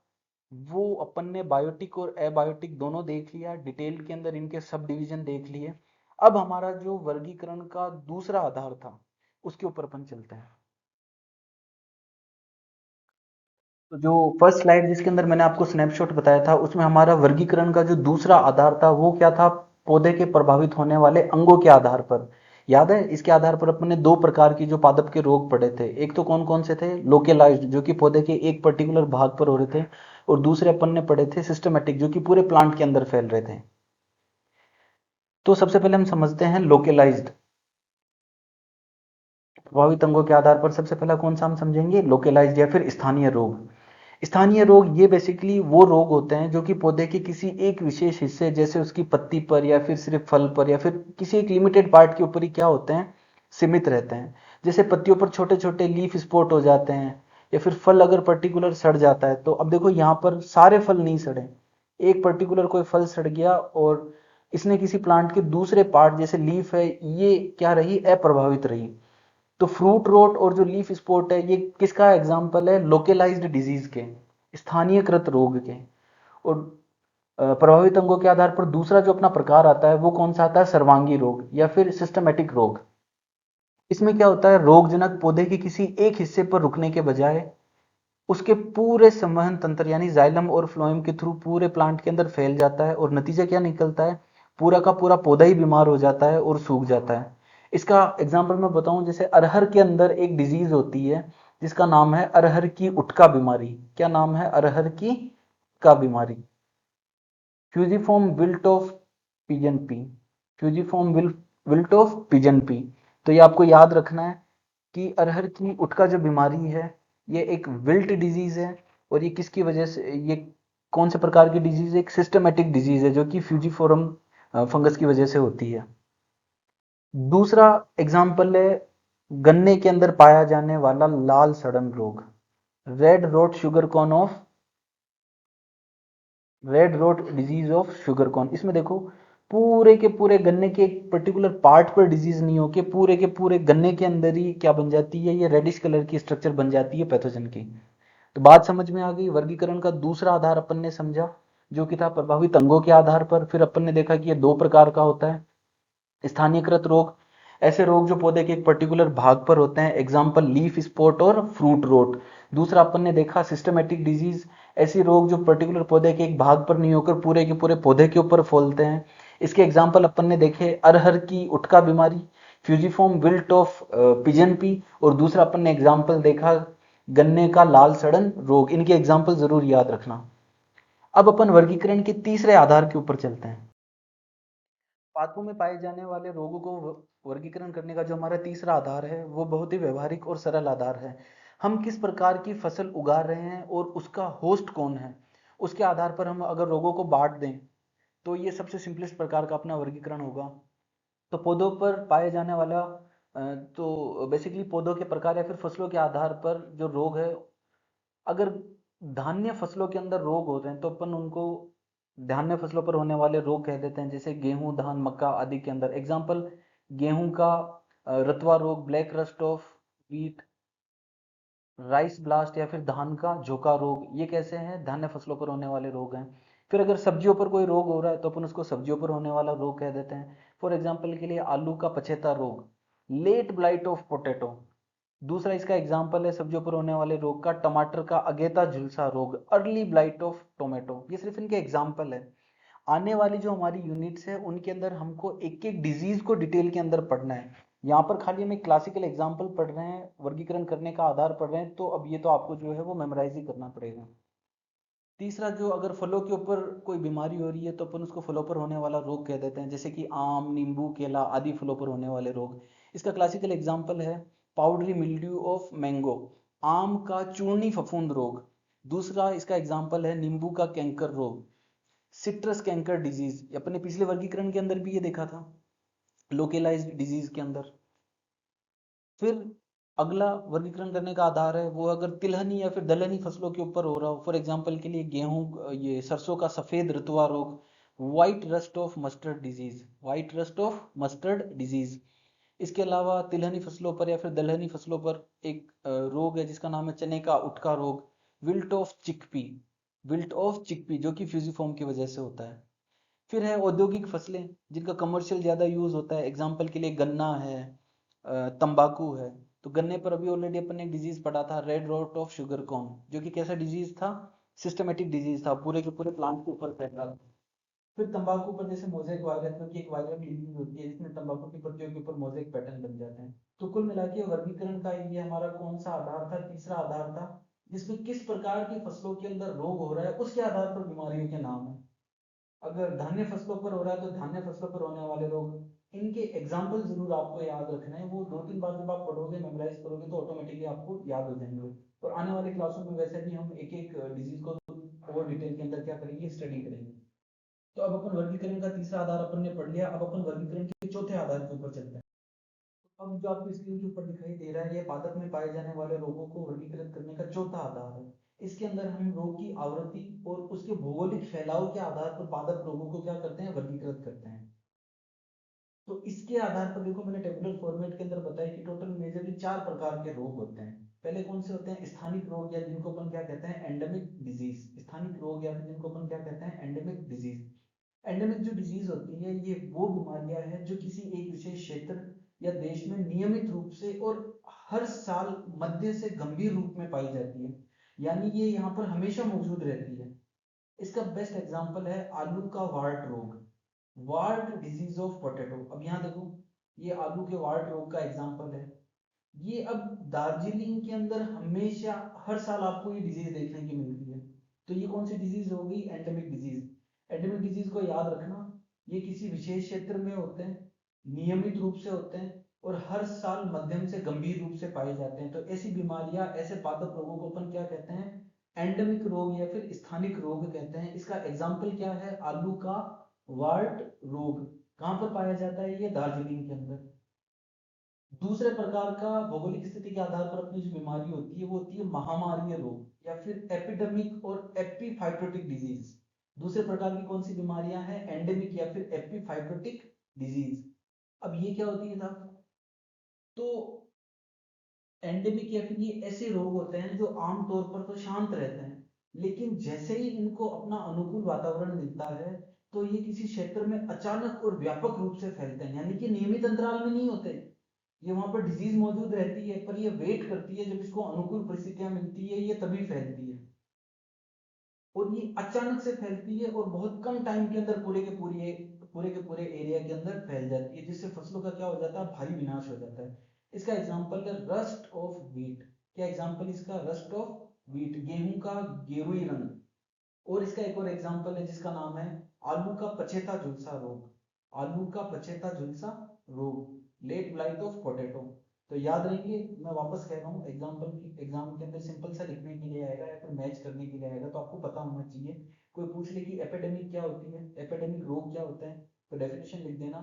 वो अपन ने बायोटिक और एबायोटिक दोनों देख लिया, डिटेल के अंदर इनके सब डिवीजन देख लिए। अब हमारा जो वर्गीकरण का दूसरा आधार था उसके ऊपर अपन चलते हैं। तो जो फर्स्ट स्लाइड जिसके अंदर मैंने आपको स्नैपशॉट बताया था उसमें हमारा वर्गीकरण का जो दूसरा आधार था वो क्या था? पौधे के प्रभावित होने वाले अंगों के आधार पर। याद है, इसके आधार पर अपन ने दो प्रकार की जो पादप के रोग पढ़े थे। एक तो कौन कौन से थे? लोकलाइज्ड, जो कि पौधे के एक पर्टिकुलर भाग पर हो रहे थे, और दूसरे अपन ने पढ़े थे सिस्टमेटिक, जो कि पूरे प्लांट के अंदर फैल रहे थे। तो सबसे पहले हम समझते हैं लोकलाइज्ड। प्रभावित अंगों के आधार पर सबसे पहला कौन सा हम समझेंगे? लोकलाइज्ड या फिर स्थानीय रोग। स्थानीय रोग ये बेसिकली वो रोग होते हैं जो कि पौधे के किसी एक विशेष हिस्से, जैसे उसकी पत्ती पर या फिर सिर्फ फल पर या फिर किसी एक लिमिटेड पार्ट के ऊपर ही क्या होते हैं, सीमित रहते हैं। जैसे पत्तियों पर छोटे छोटे लीफ स्पॉट हो जाते हैं, या फिर फल अगर पर्टिकुलर सड़ जाता है। तो अब देखो यहाँ पर सारे फल नहीं सड़े, एक पर्टिकुलर कोई फल सड़ गया और इसने किसी प्लांट के दूसरे पार्ट जैसे लीफ है ये क्या रही, अप्रभावित रही। तो फ्रूट रोट और जो लीफ स्पॉट है ये किसका एग्जाम्पल है? लोकलाइज्ड डिजीज के, स्थानीयकृत रोग के। और प्रभावित अंगों के आधार पर दूसरा जो अपना प्रकार आता है वो कौन सा आता है? सर्वांगी रोग या फिर सिस्टमेटिक रोग। इसमें क्या होता है? रोगजनक पौधे के किसी एक हिस्से पर रुकने के बजाय उसके पूरे संवहन तंत्र यानी जाइलम और फ्लोएम के थ्रू पूरे प्लांट के अंदर फैल जाता है, और नतीजा क्या निकलता है? पूरा का पूरा पौधा ही बीमार हो जाता है और सूख जाता है। इसका एग्जाम्पल मैं बताऊं, जैसे अरहर के अंदर एक डिजीज होती है जिसका नाम है अरहर की उटका बीमारी। क्या नाम है? अरहर की का बीमारी। Fusiform wilt of pigeon P. Fusiform wilt of pigeon P. तो ये आपको याद रखना है कि अरहर की उटका जो बीमारी है ये एक विल्ट डिजीज है, और ये किसकी वजह से, ये कौन से प्रकार की डिजीज है? एक सिस्टमेटिक डिजीज है जो कि फ्यूजिफोरम फंगस की वजह से होती है। दूसरा एग्जाम्पल है गन्ने के अंदर पाया जाने वाला लाल सड़न रोग, red rot sugar corn of, red rot disease of sugar corn. इसमें देखो पूरे के पूरे गन्ने के एक पर्टिकुलर पार्ट पर डिजीज नहीं होके पूरे के पूरे गन्ने के अंदर ही क्या बन जाती है, ये रेडिश कलर की स्ट्रक्चर बन जाती है पैथोजन की। तो बात समझ में आ गई। वर्गीकरण का दूसरा आधार अपन ने समझा जो कि था प्रभावित अंगों के आधार पर। फिर अपन ने देखा कि ये दो प्रकार का होता है, स्थानीयकृत रोग, ऐसे रोग जो पौधे के एक पर्टिकुलर भाग पर होते हैं, एग्जाम्पल लीफ स्पॉट और फ्रूट रोट। दूसरा अपन ने देखा सिस्टमेटिक डिजीज, ऐसी रोग जो पर्टिकुलर पौधे के एक भाग पर नहीं होकर पूरे के पूरे पौधे के ऊपर फैलते हैं। इसके एग्जाम्पल अपन ने देखे अरहर की उटका बीमारी, fusiform wilt of pigeon P, और दूसरा अपन ने एग्जाम्पल देखा गन्ने का लाल सड़न रोग। इनके एग्जाम्पल जरूर याद रखना। अब अपन वर्गीकरण के तीसरे आधार के ऊपर चलते हैं। पादपों में पाए जाने वाले रोगों को वर्गीकरण करने का जो हमारा तीसरा आधार है वो बहुत ही व्यवहारिक और सरल आधार है। हम किस प्रकार की फसल उगा रहे हैं और उसका होस्ट कौन है, उसके आधार पर हम अगर रोगों को बांट दें तो ये सबसे सिंपलेस्ट प्रकार का अपना वर्गीकरण होगा। तो पौधों पर पाए जाने वाला तो बेसिकली पौधों के प्रकार या फिर फसलों के आधार पर जो रोग है, अगर धान्य फसलों के अंदर रोग होते हैं तो अपन उनको धान्य फसलों पर होने वाले रोग कह देते हैं, जैसे गेहूं, धान, मक्का आदि के अंदर। एग्जाम्पल गेहूं का रतवा रोग, black rust of wheat, rice blast, या फिर धान का झोंका रोग, ये कैसे हैं? धान्य फसलों पर होने वाले रोग हैं। फिर अगर सब्जियों पर कोई रोग हो रहा है तो अपन उसको सब्जियों पर होने वाला रोग कह देते हैं। फॉर एग्जाम्पल के लिए आलू का पछेता रोग, लेट ब्लाइट ऑफ पोटैटो। दूसरा इसका एग्जाम्पल है सब्जियों पर होने वाले रोग का टमाटर का अगेता झुलसा रोग, अर्ली ब्लाइट ऑफ टोमेटो। ये सिर्फ इनके एग्जाम्पल है। आने वाली जो हमारी यूनिट्स है उनके अंदर हमको एक एक डिजीज को डिटेल के अंदर पढ़ना है। यहाँ पर खाली हम एक क्लासिकल एग्जाम्पल पढ़ रहे हैं, वर्गीकरण करने का आधार पढ़ रहे हैं, तो अब ये तो आपको जो है वो मेमोराइज ही करना पड़ेगा। तीसरा, जो अगर फलों के ऊपर कोई बीमारी हो रही है तो अपन उसको फलों पर होने वाला रोग कह देते हैं, जैसे कि आम, नींबू, केला आदि फलों पर होने वाले रोग। इसका क्लासिकल एग्जाम्पल है पाउडरी मिल्ड्यू ऑफ मैंगो, आम का चूर्णी फफूंद रोग। दूसरा इसका एग्जाम्पल है नींबू का कैंकर रोग। सिट्रस कैंकर डिजीज अपने पिछले वर्गीकरण के अंदर भी ये देखा था, लोकेलाइज्ड डिजीज के अंदर। फिर अगला वर्गीकरण करने का आधार है वो अगर तिलहनी या फिर दलहनी फसलों के ऊपर हो रहा हो, फॉर एग्जांपल के लिए गेहूं, ये सरसों का सफेद रतुआ रोग, white rust of mustard disease, white rust of mustard disease. इसके अलावा तिलहनी फसलों पर या फिर दलहनी फसलों पर एक रोग है जिसका नाम है चने का उटका रोग, wilt of chickpea, wilt of chickpea जो कि फ्यूजिफॉर्म की वजह से होता है। फिर है औद्योगिक फसलें जिनका कमर्शियल ज़्यादा यूज़ होता है, एग्जाम्पल के लिए गन्ना है, तंबाकू है। तो गन्ने पर अभी ऑलरेडी अपन ने डिजीज पढ़ा था, red rot of sugar corn, जो कि कैसा डिजीज था, सिस्टमेटिक डिजीज था, पूरे के पूरे प्लांट के ऊपर फैल रहा था। फिर तंबाकू पर जैसे मोजेक वायरस, क्योंकि एक वायरल डिजीज होती है जिसमें तंबाकू की पत्तियों के ऊपर मोजेक पैटर्न बन जाते हैं। तो कुल मिला के वर्गीकरण का ये हमारा कौन सा आधार था, तीसरा आधार था, जिसमें किस प्रकार की फसलों के अंदर रोग हो रहा है उसके आधार पर बीमारियों के नाम है। अगर धान्य फसलों पर हो रहा है तो धान्य फसलों पर होने वाले रोग, इनके एग्जाम्पल जरूर आपको याद रखना है, वो 2-3 बार जब आप पढ़ोगे मेमोराइज करोगे तो ऑटोमेटिकली आपको याद हो जाएंगे। और आने वाले क्लासों में वैसे भी हम एक एक डिजीज को और डिटेल के अंदर क्या करेंगे, स्टडी करेंगे। तो अब अपन वर्गीकरण का तीसरा आधार अपन ने पढ़ लिया, अब अपन वर्गीकरण के चौथे आधार के ऊपर चलते हैं। अब जो आपको स्क्रीन के ऊपर दिखाई दे रहा है ये पादप में पाए जाने वाले रोगों को वर्गीकृत करने का चौथा आधार है। इसके अंदर हम रोग की आवृत्ति और उसके भौगोलिक फैलाव के आधार पर पादप रोगों को क्या करते हैं, वर्गीकृत करते हैं। तो इसके आधार पर देखो मैंने टेबुलर फॉर्मेट के अंदर बताया कि टोटल मेजरली 4 प्रकार के रोग होते हैं। पहले कौन से होते हैं, स्थानिक रोग या जिनको अपन क्या कहते हैं, एंडेमिक डिजीज, स्थानिक रोग या फिर जिनको अपन क्या कहते हैं, एंडेमिक डिजीज। एंडेमिक जो डिजीज होती है ये वो बीमारियां हैं जो किसी एक विशेष क्षेत्र या देश में नियमित रूप से और हर साल मध्य से गंभीर रूप में पाई जाती है, यानी ये यहाँ पर हमेशा मौजूद रहती है। इसका बेस्ट एग्जांपल है आलू का वार्ट रोग, वार्ट डिजीज ऑफ पोटैटो। अब यहाँ देखो ये आलू के वार्ट रोग का एग्जांपल है। ये अब दार्जिलिंग के अंदर हमेशा हर साल आपको ये डिजीज देखने की मिलती है। तो ये कौन सी डिजीज हो गई, एंडेमिक डिजीज। एंडेमिक डिजीज को याद रखना, ये किसी विशेष क्षेत्र में होते हैं, नियमित रूप से होते हैं और हर साल मध्यम से गंभीर रूप से पाए जाते हैं। तो ऐसी बीमारियां, ऐसे पादप रोगों को अपन क्या कहते हैं, एंडेमिक रोग या फिर स्थानिक रोग कहते हैं। इसका एग्जाम्पल क्या है, आलू का वार्ट रोग। कहां पर पाया जाता है, ये दार्जिलिंग के अंदर। दूसरे प्रकार का भौगोलिक स्थिति के आधार पर अपनी जो बीमारी होती है वो होती है महामारी रोग या फिर एपिडेमिक और एपिफाइटोटिक डिजीज। दूसरे प्रकार की कौन सी बीमारियां हैं, एंडेमिक या फिर एपिफाइटोटिक डिजीज। अब ये क्या होती है साहब, तो एंडेमिक या फिर ये ऐसे रोग होते हैं जो आमतौर पर तो शांत रहते हैं, लेकिन जैसे ही इनको अपना अनुकूल वातावरण मिलता है तो ये किसी क्षेत्र में अचानक और व्यापक रूप से फैलते हैं, यानी कि नियमित अंतराल में नहीं होते। ये वहां पर डिजीज मौजूद रहती है पर ये वेट करती है, जब इसको अनुकूल परिस्थितियां मिलती है ये तभी फैलती है। और ये अचानक से फैलती है और बहुत कम टाइम के अंदर पूरे के पूरे एरिया के अंदर फैल जाती है, जिससे फसलों का क्या हो जाता है, भारी विनाश हो जाता है। इसका एग्जाम्पल है रस्ट ऑफ व्हीट। क्या एग्जाम्पल इसका, रस्ट ऑफ व्हीट, गेहूं का गेरुई रंग। और इसका एक और एग्जाम्पल है जिसका नाम है आलू का पछेता झुलसा रोग, आलू का पछेता झुलसा रोग, लेट ब्लाइट ऑफ पोटैटो। तो याद रहेंगे, मैं वापस कह रहा हूँ, एग्जाम्पल एग्जाम के अंदर सिंपल सा लिखने के लिए आएगा या फिर मैच करने के लिए आएगा, तो आपको पता होना चाहिए। कोई पूछ ले कि एपिडेमिक क्या होती है, एपिडेमिक रोग क्या होता है, तो डेफिनेशन लिख देना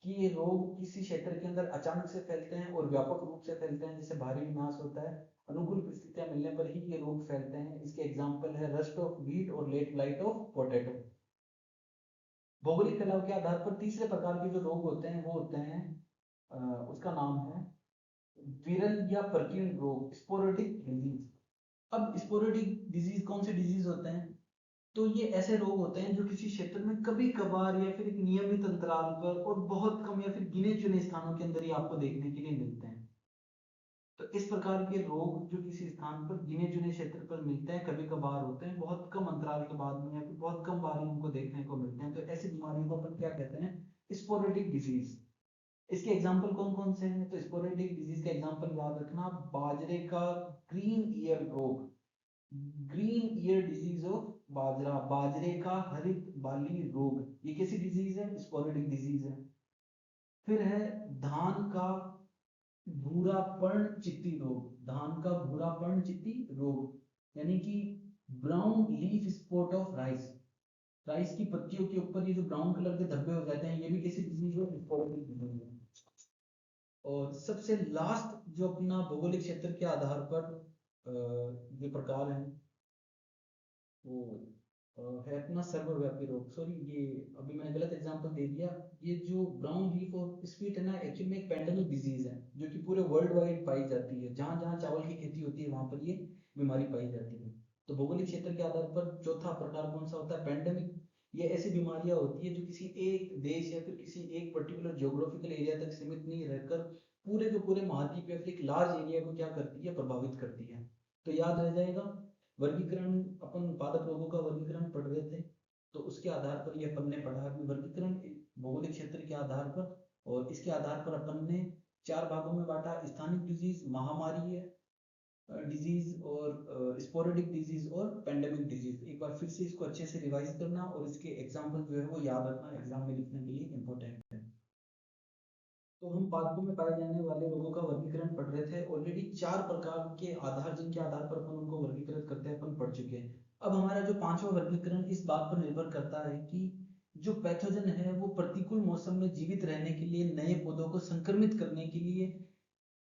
कि ये रोग किसी क्षेत्र के अंदर अचानक से फैलते हैं और व्यापक रूप से फैलते हैं, जिससे भारी विनाश होता है, अनुकूल परिस्थितियां मिलने पर ही ये रोग फैलते हैं। इसके एग्जाम्पल है रस्ट ऑफ व्हीट और लेट ब्लाइट ऑफ पोटैटो। भौगोलिक फैलाव के आधार पर तीसरे प्रकार के जो रोग होते हैं वो होते हैं, उसका नाम है विरल या परकीन रोग, स्पोरेडिक डिजीज। अब स्पोरेडिक डिजीज कौन से डिजीज होते हैं, तो ये ऐसे रोग होते हैं जो किसी क्षेत्र में कभी कभार या फिर एक नियमित अंतराल पर और बहुत कम या फिर गिने चुने स्थानों के अंदर ही आपको देखने के लिए मिलते हैं। तो इस प्रकार के रोग जो किसी स्थान पर गिने चुने क्षेत्र पर मिलते हैं, कभी कभार होते हैं, बहुत कम अंतराल के बाद में या फिर बहुत कम बार ही उनको देखने को मिलते हैं, तो ऐसी बीमारियों को अपन क्या कहते हैं, स्पोरेडिक डिजीज। इसके एग्जाम्पल कौन कौन से हैं, तो स्पोरेडिक डिजीज का एग्जाम्पल याद रखना, बाजरे का ग्रीन ईयर रोग, ग्रीन ईयर डिजीज ऑफ बाजरा, बाजरे का हरित बाली रोग, ये कैसी डिजीज है, स्पोरेडिक डिजीज है। फिर है धान का भूरा पर्ण चित्ती रोग, धान का भूरा पर्ण चित्ती रोग, यानी कि brown leaf spot of rice. Rice की पत्तियों के ऊपर ये जो ब्राउन कलर के धब्बे हो जाते हैं, ये भी किसी डिजीज और स्पॉटिंग डिजीज है। और सबसे लास्ट जो अपना भौगोलिक क्षेत्र के आधार पर ये प्रकार है, वो है अपना सर्वव्यापी रोग। सॉरी, ये अभी मैंने गलत एग्जांपल दे दिया। ये जो ब्राउन लीफ और स्वीट है ना, एक्चुअली में एक पैंडेमिक डिजीज है जो कि पूरे वर्ल्ड वाइड पाई जाती है। जहां जहां चावल की खेती होती है वहां पर ये बीमारी पाई जाती है। तो भौगोलिक क्षेत्र के आधार पर चौथा प्रकार कौन सा होता है? पैंडेमिक। ये ऐसी बीमारियां होती है जो किसी एक देश या फिर किसी एक पर्टिकुलर जियोग्राफिकल एरिया तक सीमित नहीं रहकर पूरे के पूरे महाद्वीप या फिर एक लार्ज एरिया को क्या करती है? प्रभावित करती है। तो याद रह जाएगा। वर्गीकरण, अपन पादप रोगों का वर्गीकरण पढ़ रहे थे, तो उसके आधार पर ये अपन ने पढ़ा कि वर्गीकरण भौगोलिक क्षेत्र के आधार पर, और इसके आधार पर अपन ने चार भागों में बांटा: स्थानिक डिजीज, महामारी है डिजीज, और स्पोरेडिक डिजीज और पेंडेमिक डिजीज। एक बार फिर से इसको अच्छे से रिवाइज करना और इसके एग्जाम्पल जो है वो याद रखना, एग्जाम में लिखने के लिए इंपॉर्टेंट है। तो हम पादपों में पाए जाने वाले रोगों का वर्गीकरण पढ़ रहे थे। ऑलरेडी चार प्रकार के आधार जिनके आधार पर अपन उनको वर्गीकृत करते हैं अपन पढ़ चुके हैं। अब हमारा जो पांचवा वर्गीकरण इस बात पर निर्भर करता है कि जो पैथोजन है वो प्रतिकूल मौसम में जीवित रहने के लिए, नए पौधों को संक्रमित करने के लिए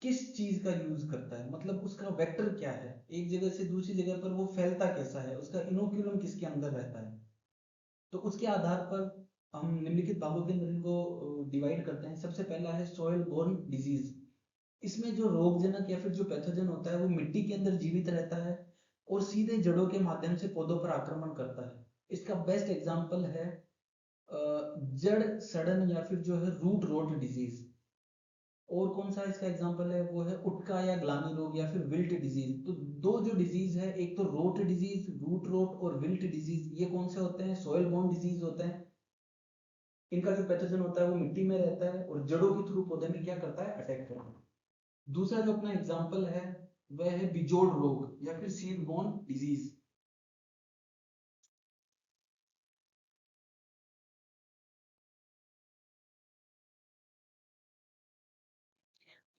किस चीज का यूज करता है, मतलब उसका वेक्टर क्या है, एक जगह से दूसरी जगह पर वो फैलता कैसा है, उसका इनोक्यूलम किसके अंदर रहता है। तो उसके आधार पर हम निम्नलिखित भागों के अंदर इनको डिवाइड करते हैं। सबसे पहला है सॉइल बोर्न डिजीज। इसमें जो रोगजनक या फिर जो पैथोजन होता है वो मिट्टी के अंदर जीवित रहता है और सीधे जड़ों के माध्यम से पौधों पर आक्रमण करता है। इसका बेस्ट एग्जांपल है जड़ सड़न या फिर जो है रूट रोट डिजीज। और कौन सा इसका एग्जांपल है? वो है उटका या ग्लानी रोग या फिर विल्ट डिजीज। तो दो जो डिजीज है, एक तो रोट डिजीज, रूट रोट, और विल्ट डिजीज, ये कौन से होते हैं? सॉइल बोर्न डिजीज होते हैं। इनका जो पैथोजन होता है वो मिट्टी में रहता है और जड़ों के थ्रू पौधे में क्या करता है? अटैक करता है। दूसरा जो अपना एग्जांपल है वह है बिजोड़ रोग या फिर seed borne disease.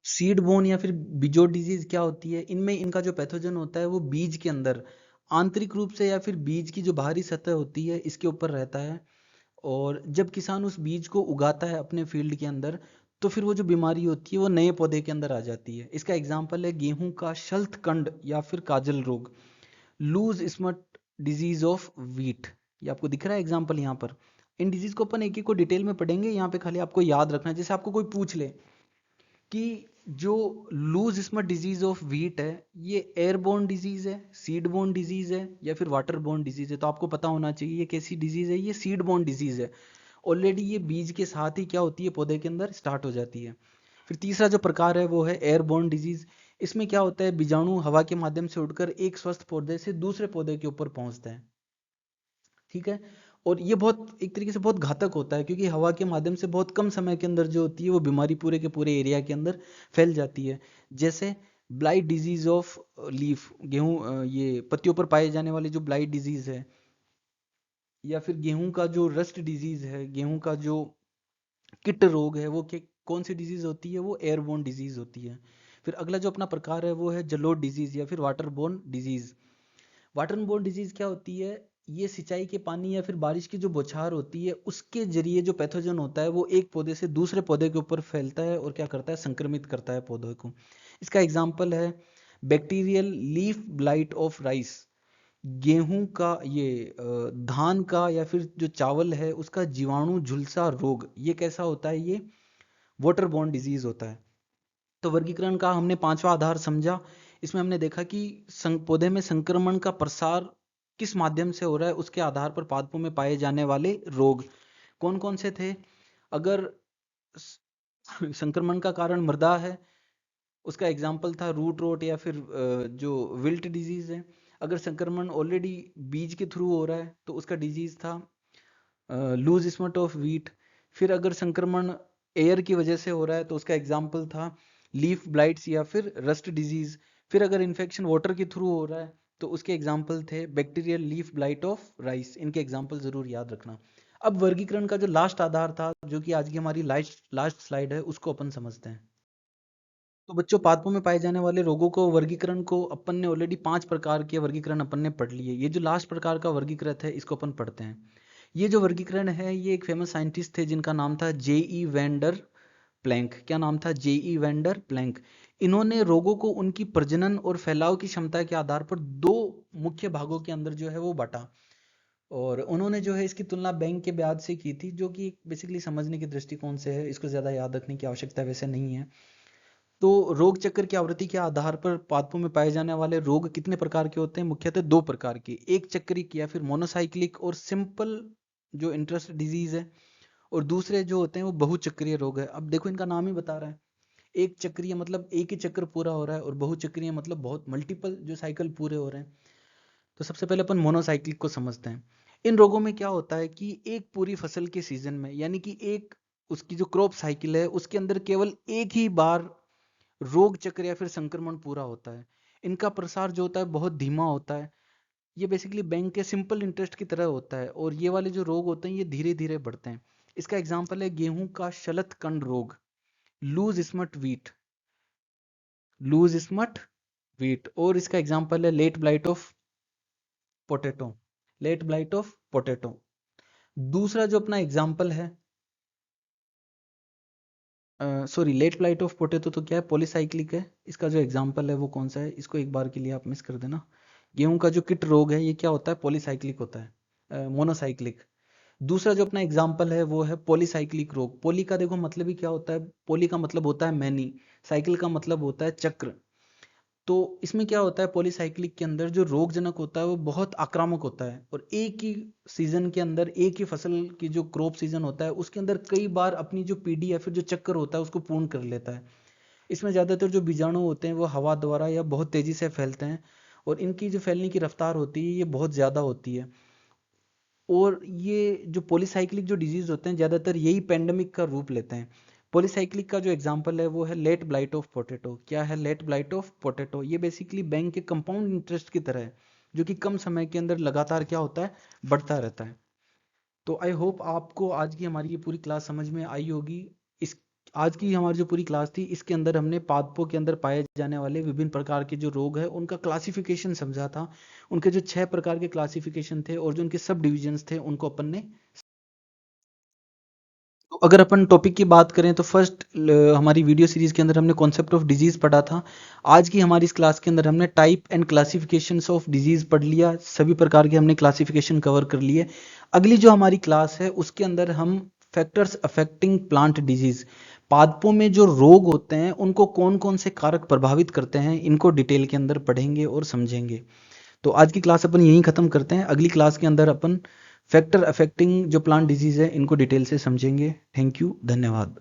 Seed borne या फिर बिजोड़ डिजीज क्या होती है? इनमें इनका जो पैथोजन होता है वो बीज के अंदर आंतरिक रूप से या फिर बीज की जो बाहरी सतह होती है इसके ऊपर रहता है। और जब किसान उस बीज को उगाता है अपने फील्ड के अंदर, तो फिर वो जो बीमारी होती है वो नए पौधे के अंदर आ जाती है। इसका एग्जाम्पल है गेहूं का शल्थकंड या फिर काजल रोग, loose smut disease of wheat. ये आपको दिख रहा है एग्जाम्पल यहाँ पर। इन डिजीज को अपन एक एक को डिटेल में पढ़ेंगे, यहाँ पे खाली आपको याद रखना है। जैसे आपको कोई पूछ ले कि जो loose smut disease of wheat है ये एयरबोर्न डिजीज है, सीडबोर्न डिजीज है या फिर वाटरबोर्न डिजीज है, तो आपको पता होना चाहिए ये कैसी डिजीज है। ये सीडबोर्न डिजीज है। ऑलरेडी ये बीज के साथ ही क्या होती है? पौधे के अंदर स्टार्ट हो जाती है। फिर तीसरा जो प्रकार है वो है एयरबोर्न डिजीज। इसमें क्या होता है? बीजाणु हवा के माध्यम से उड़कर एक स्वस्थ पौधे से दूसरे पौधे के ऊपर पहुंचता है। ठीक है। और ये बहुत एक तरीके से बहुत घातक होता है, क्योंकि हवा के माध्यम से बहुत कम समय के अंदर जो होती है वो बीमारी पूरे के पूरे एरिया के अंदर फैल जाती है। जैसे ब्लाइट डिजीज ऑफ लीफ, गेहूं ये पत्तियों पर पाए जाने वाली जो ब्लाइट डिजीज है, या फिर गेहूं का जो रस्ट डिजीज है, गेहूं का जो किट रोग है, वो कौन सी डिजीज होती है? वो एयरबोर्न डिजीज होती है। फिर अगला जो अपना प्रकार है वो है जलोढ़ डिजीज या फिर वाटरबोर्न डिजीज। वाटरबोर्न डिजीज क्या होती है? ये सिंचाई के पानी या फिर बारिश की जो बौछार होती है उसके जरिए जो पैथोजन होता है वो एक पौधे से दूसरे पौधे के ऊपर फैलता है और क्या करता है? संक्रमित करता है पौधों को। इसका एग्जाम्पल है bacterial leaf blight of rice. गेहूं का ये धान का या फिर जो चावल है उसका जीवाणु झुलसा रोग, ये कैसा होता है? ये वाटरबोर्न डिजीज होता है। तो वर्गीकरण का हमने पांचवा आधार समझा। इसमें हमने देखा कि पौधे में संक्रमण का प्रसार किस माध्यम से हो रहा है, उसके आधार पर पादपों में पाए जाने वाले रोग कौन कौन से थे। अगर संक्रमण का कारण मृदा है, उसका एग्जाम्पल था रूट रोट या फिर जो विल्ट डिजीज है। अगर संक्रमण ऑलरेडी बीज के थ्रू हो रहा है तो उसका डिजीज था लूज स्मट ऑफ व्हीट। फिर अगर संक्रमण एयर की वजह से हो रहा है तो उसका एग्जाम्पल था लीफ ब्लाइट्स या फिर रस्ट डिजीज। फिर अगर इन्फेक्शन वाटर के थ्रू हो रहा है तो उसके एग्जाम्पल थे bacterial leaf blight of rice. इनके एग्जाम्पल जरूर याद रखना। अब वर्गीकरण का जो लास्ट आधार था, जो कि आज की हमारी लास्ट लास्ट स्लाइड है, उसको अपन समझते हैं। तो बच्चों, पादपों में पाए जाने वाले रोगों को वर्गीकरण को अपन ने ऑलरेडी 5 प्रकार के वर्गीकरण अपन ने पढ़ लिए। ये जो लास्ट प्रकार का वर्गीकृत है इसको अपन पढ़ते हैं। ये जो वर्गीकरण है ये एक फेमस साइंटिस्ट थे जिनका नाम था जेई वेंडर प्लैंक। क्या नाम था? J E Vanderplank. इन्होंने रोगों को उनकी प्रजनन और फैलाव की क्षमता के आधार पर दो मुख्य भागों के अंदर जो है वो बांटा, और उन्होंने जो है इसकी तुलना बैंक के ब्याज से की थी, जो कि बेसिकली समझने के दृष्टिकोण से है, इसको ज़्यादा याद रखने की आवश्यकता वैसे नहीं है। तो रोग चक्र की आवृत्ति के आधार पर पादपों में पाए जाने वाले रोग कितने प्रकार के होते हैं? मुख्यतः दो प्रकार के, एक चक्रिक या फिर मोनोसाइक्लिक और सिंपल जो इंटरेस्ट डिजीज है, और दूसरे जो होते हैं वो बहुचक्रीय रोग है। अब देखो इनका नाम ही बता रहा है, एक चक्रीय मतलब एक ही चक्र पूरा हो रहा है, और बहुचक्रीय मतलब बहुत मल्टीपल जो साइकिल पूरे हो रहे हैं। तो सबसे पहले अपन मोनोसाइक्लिक को समझते हैं। इन रोगों में क्या होता है कि एक पूरी फसल के सीजन में, यानी कि एक उसकी जो क्रॉप साइकिल है उसके अंदर केवल एक ही बार रोग चक्र या फिर संक्रमण पूरा होता है। इनका प्रसार जो होता है बहुत धीमा होता है। ये बेसिकली बैंक के सिंपल इंटरेस्ट की तरह होता है, और ये वाले जो रोग होते हैं ये धीरे धीरे बढ़ते हैं। इसका एग्जाम्पल है गेहूं का शलत कंड रोग, loose smut wheat, loose smut wheat. और इसका एग्जाम्पल है late blight of potato, late blight of potato. दूसरा जो अपना एग्जाम्पल है, sorry, late blight of potato तो क्या है, पॉलीसाइक्लिक है। इसका जो एग्जाम्पल है वो कौन सा है, इसको एक बार के लिए आप मिस कर देना। गेहूं का जो किट रोग है ये क्या होता है, पॉलीसाइक्लिक होता है, मोनोसाइक्लिक। दूसरा जो अपना एग्जाम्पल है वो है पॉलीसाइक्लिक रोग। पॉली का देखो मतलब ही क्या होता है, पॉली का मतलब होता है मैनी, साइकिल का मतलब होता है चक्र। तो इसमें क्या होता है, पॉलीसाइक्लिक के अंदर जो रोगजनक होता है वो बहुत आक्रामक होता है, और एक ही सीजन के अंदर एक ही फसल की जो क्रॉप सीजन होता है उसके अंदर कई बार अपनी जो पीढ़ी या फिर जो चक्कर होता है उसको पूर्ण कर लेता है। इसमें ज़्यादातर जो बीजाणु होते हैं वो हवा द्वारा या बहुत तेज़ी से फैलते हैं, और इनकी जो फैलने की रफ्तार होती है ये बहुत ज़्यादा होती है। और ये जो पॉलीसाइक्लिक जो डिजीज होते हैं ज़्यादातर यही पेंडेमिक का रूप लेते हैं। पॉलीसाइक्लिक का जो एग्जांपल है वो है लेट ब्लाइट ऑफ पोटैटो। क्या है लेट ब्लाइट ऑफ पोटैटो? ये बेसिकली बैंक के कंपाउंड इंटरेस्ट की तरह है, जो कि कम समय के अंदर लगातार क्या होता है, बढ़ता रहता है। तो आई होप आपको आज की हमारी ये पूरी क्लास समझ में आई होगी। इस आज की हमारी जो पूरी क्लास थी इसके अंदर हमने पादपों के अंदर पाए जाने वाले विभिन्न प्रकार के जो रोग है उनका क्लासिफिकेशन समझा था। उनके जो 6 प्रकार के क्लासिफिकेशन थे और जो उनके सब डिविजन्स थे उनको अपन ने, तो अगर अपन टॉपिक की बात करें तो फर्स्ट हमारी वीडियो सीरीज के अंदर हमने कॉन्सेप्ट ऑफ डिजीज पढ़ा था। आज की हमारी इस क्लास के अंदर हमने type and classifications of disease पढ़ लिया, सभी प्रकार के हमने क्लासिफिकेशन कवर कर लिए। अगली जो हमारी क्लास है उसके अंदर हम फैक्टर्स अफेक्टिंग प्लांट डिजीज, पादपों में जो रोग होते हैं उनको कौन कौन से कारक प्रभावित करते हैं, इनको डिटेल के अंदर पढ़ेंगे और समझेंगे। तो आज की क्लास अपन यहीं खत्म करते हैं। अगली क्लास के अंदर अपन फैक्टर अफेक्टिंग जो प्लांट डिजीज है इनको डिटेल से समझेंगे। थैंक यू, धन्यवाद।